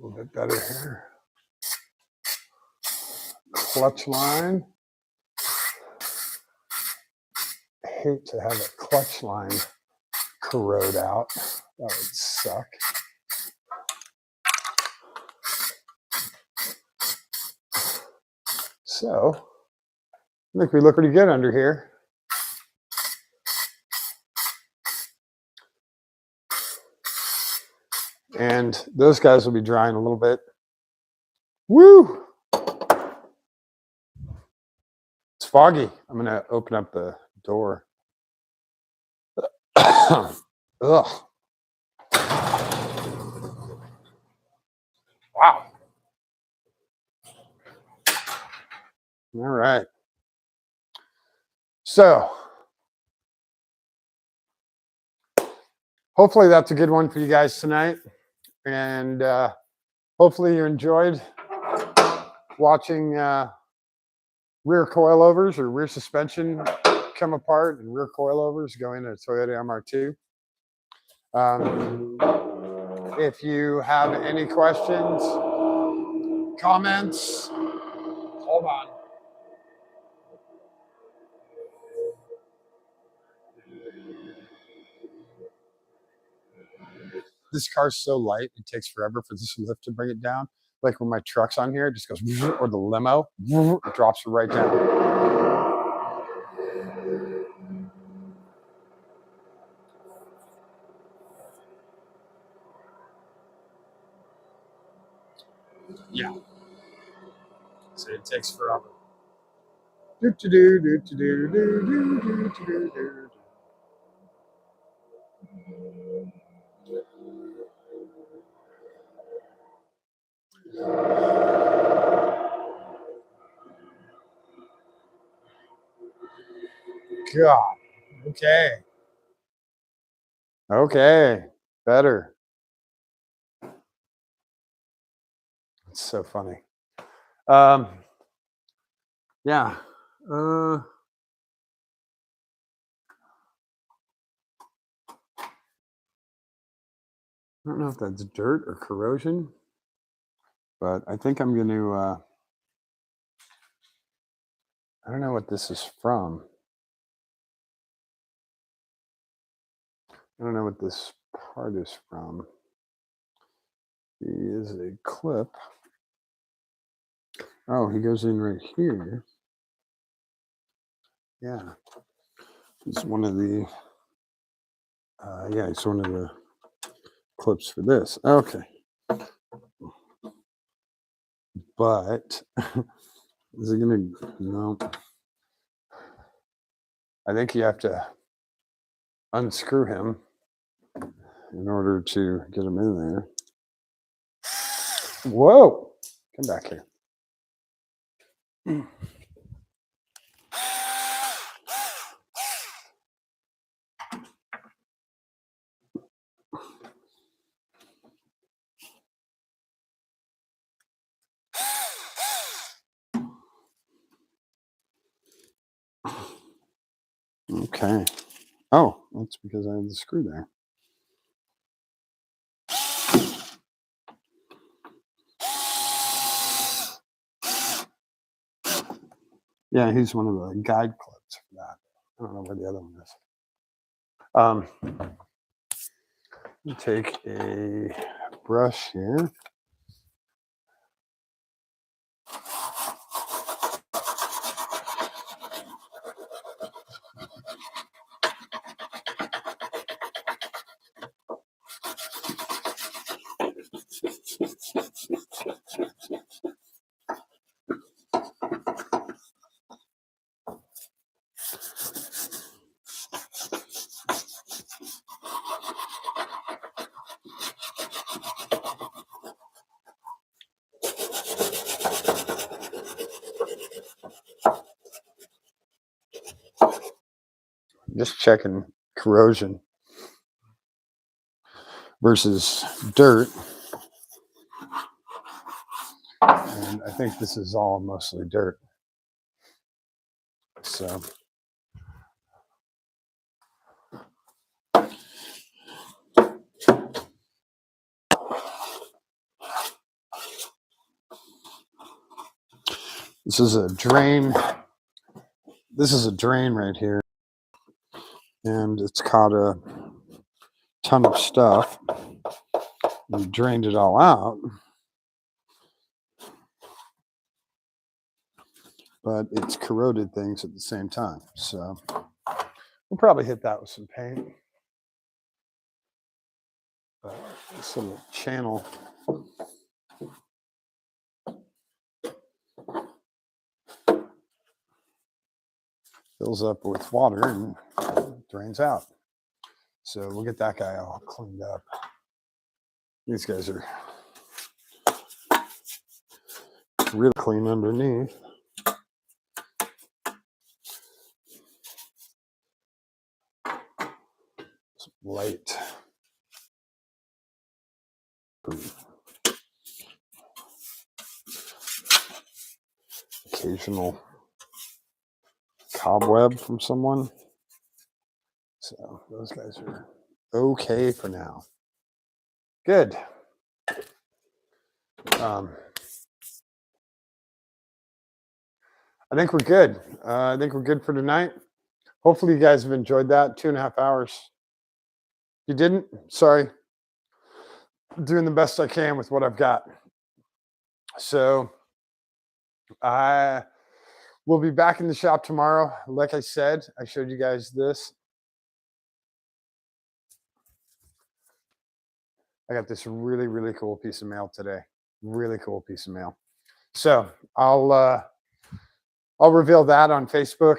a little bit better here. Clutch line. I hate to have a clutch line corrode out. That would suck. So, I think we look pretty good under here. And those guys will be drying a little bit. Woo! It's foggy. I'm going to open up the door. Ugh. Wow. All right. So, hopefully that's a good one for you guys tonight. And hopefully you enjoyed watching rear coilovers or rear suspension come apart and rear coilovers go into a Toyota MR2. If you have any questions, comments, hold on. This car's so light, it takes forever for this lift to bring it down. Like when my truck's on here, it just goes, or the limo, it drops it right down. Yeah. So it takes forever. Do do do do do do do do do do. God. Okay. Okay. Better. It's so funny. Yeah. I don't know if that's dirt or corrosion, but I think I'm going to, I don't know what this is from. I don't know what this part is from. He is a clip. Oh, he goes in right here. Yeah. It's one of the, yeah, it's one of the clips for this. Okay. But is it going to, no. I think you have to unscrew him in order to get him in there. Whoa. Come back here. Okay. Oh, that's because I have the screw there. Yeah, he's one of the guide clips for that. I don't know where the other one is. Take a brush here. Just checking corrosion versus dirt. And I think this is all mostly dirt. So this is a drain. This is a drain right here. And it's caught a ton of stuff. We drained it all out. But it's corroded things at the same time. So we'll probably hit that with some paint. But this little channel fills up with water and drains out. So we'll get that guy all cleaned up. These guys are really clean underneath. It's light. Occasional cobweb from someone. So those guys are okay for now. Good. I think we're good. I think we're good for tonight. Hopefully, you guys have enjoyed that 2.5 hours. If you didn't, sorry. I'm doing the best I can with what I've got. So I will be back in the shop tomorrow. Like I said, I showed you guys this. I got this really, really cool piece of mail today. Really cool piece of mail. So I'll reveal that on Facebook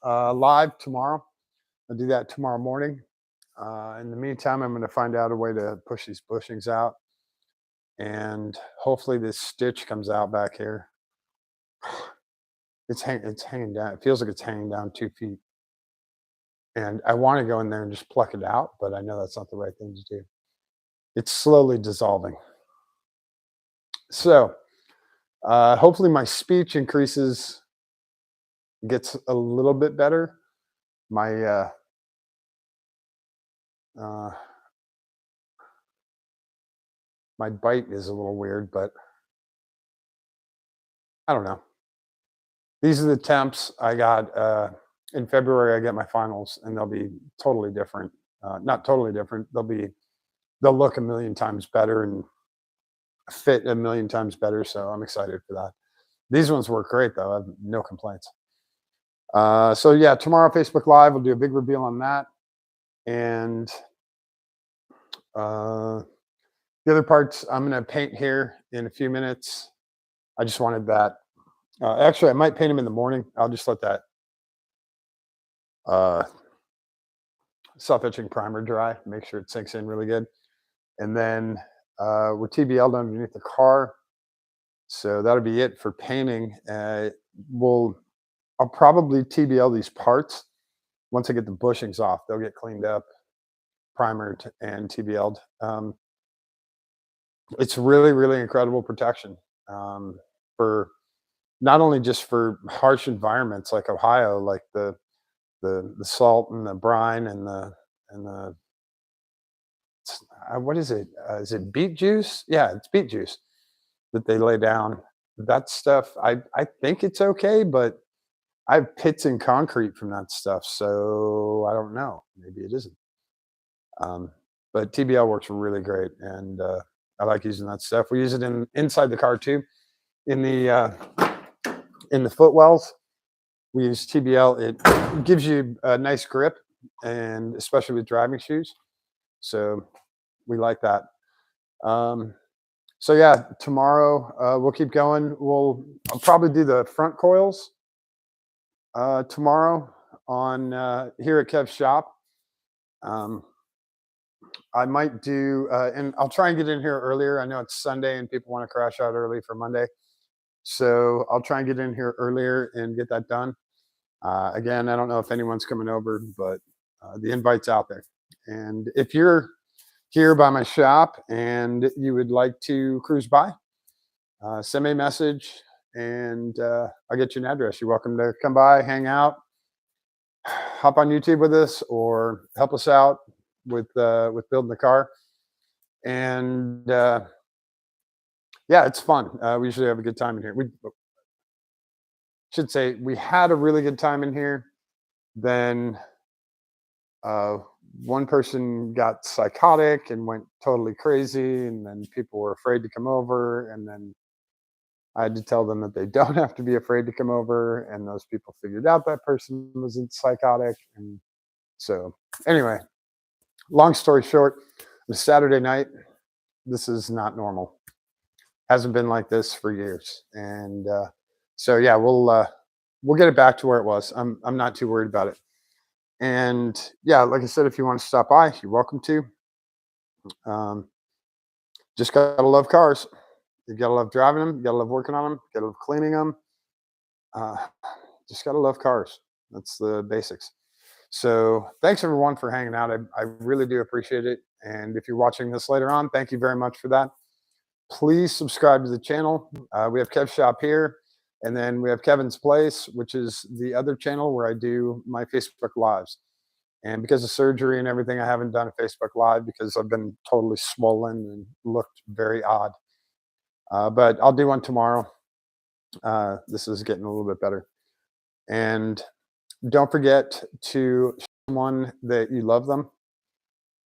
live tomorrow. I'll do that tomorrow morning. In the meantime, I'm going to find out a way to push these bushings out, and hopefully this stitch comes out back here. It's hanging down. It feels like it's hanging down 2 feet, and I want to go in there and just pluck it out, but I know that's not the right thing to do. It's slowly dissolving. So hopefully my speech increases, gets a little bit better. My my bite is a little weird, but I don't know. These are the temps I got in February. I get my finals, and they'll be totally different. Not totally different. They'll look a million times better and fit a million times better. So I'm excited for that. These ones work great, though. I have no complaints. So yeah, tomorrow Facebook Live, we'll do a big reveal on that, and the other parts I'm going to paint here in a few minutes. I just wanted that. Actually, I might paint them in the morning. I'll just let that self-etching primer dry, make sure it sinks in really good. And then we're TBL'd underneath the car. So that'll be it for painting. I'll probably TBL these parts. Once I get the bushings off, they'll get cleaned up, primered, and TBL'd. It's really, really incredible protection for not only just for harsh environments like Ohio, like the salt and the brine and the what is it? Is it beet juice? Yeah, it's beet juice that they lay down. That stuff, I think it's okay, but I have pits in concrete from that stuff, so I don't know. Maybe it isn't. But TBL works really great, and I like using that stuff. We use it inside the car too, in the footwells. We use TBL. It gives you a nice grip, and especially with driving shoes. So we like that. So yeah, tomorrow we'll keep going. I'll probably do the front coils tomorrow on here at Kev's shop. I might do, and I'll try and get in here earlier. I know it's Sunday and people want to crash out early for Monday. So I'll try and get in here earlier and get that done. Again, I don't know if anyone's coming over, but the invite's out there. And if you're here by my shop and you would like to cruise by, send me a message and I'll get you an address. You're welcome to come by, hang out, hop on YouTube with us, or help us out with building the car. And yeah, it's fun. We usually have a good time in here. We should say we had a really good time in here. Then one person got psychotic and went totally crazy, and then people were afraid to come over, and then I had to tell them that they don't have to be afraid to come over, and those people figured out that person was psychotic. And so anyway, long story short, it was Saturday night. This is not normal. Hasn't been like this for years. And so yeah, we'll get it back to where it was. I'm not too worried about it. And yeah, like I said, if you want to stop by, you're welcome to. Just gotta love cars. You gotta love driving them. You gotta love working on them. You gotta love cleaning them. Just gotta love cars. That's the basics. So thanks everyone for hanging out. I really do appreciate it. And if you're watching this later on, thank you very much for that. Please subscribe to the channel. We have Kev's Shop here, and then we have Kevin's Place, which is the other channel where I do my Facebook Lives. And because of surgery and everything, I haven't done a Facebook Live because I've been totally swollen and looked very odd. But I'll do one tomorrow. This is getting a little bit better. And don't forget to show someone that you love them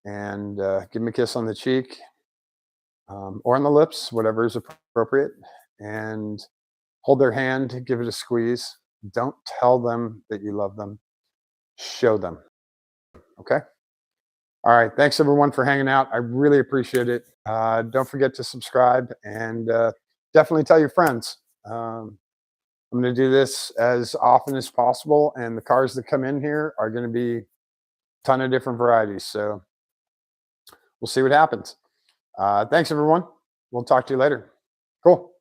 and give them a kiss on the cheek or on the lips, whatever is appropriate. And hold their hand, give it a squeeze. Don't tell them that you love them. Show them. Okay. All right. Thanks everyone for hanging out. I really appreciate it. Don't forget to subscribe and definitely tell your friends. I'm going to do this as often as possible, and the cars that come in here are going to be a ton of different varieties. So we'll see what happens. Thanks everyone. We'll talk to you later. Cool.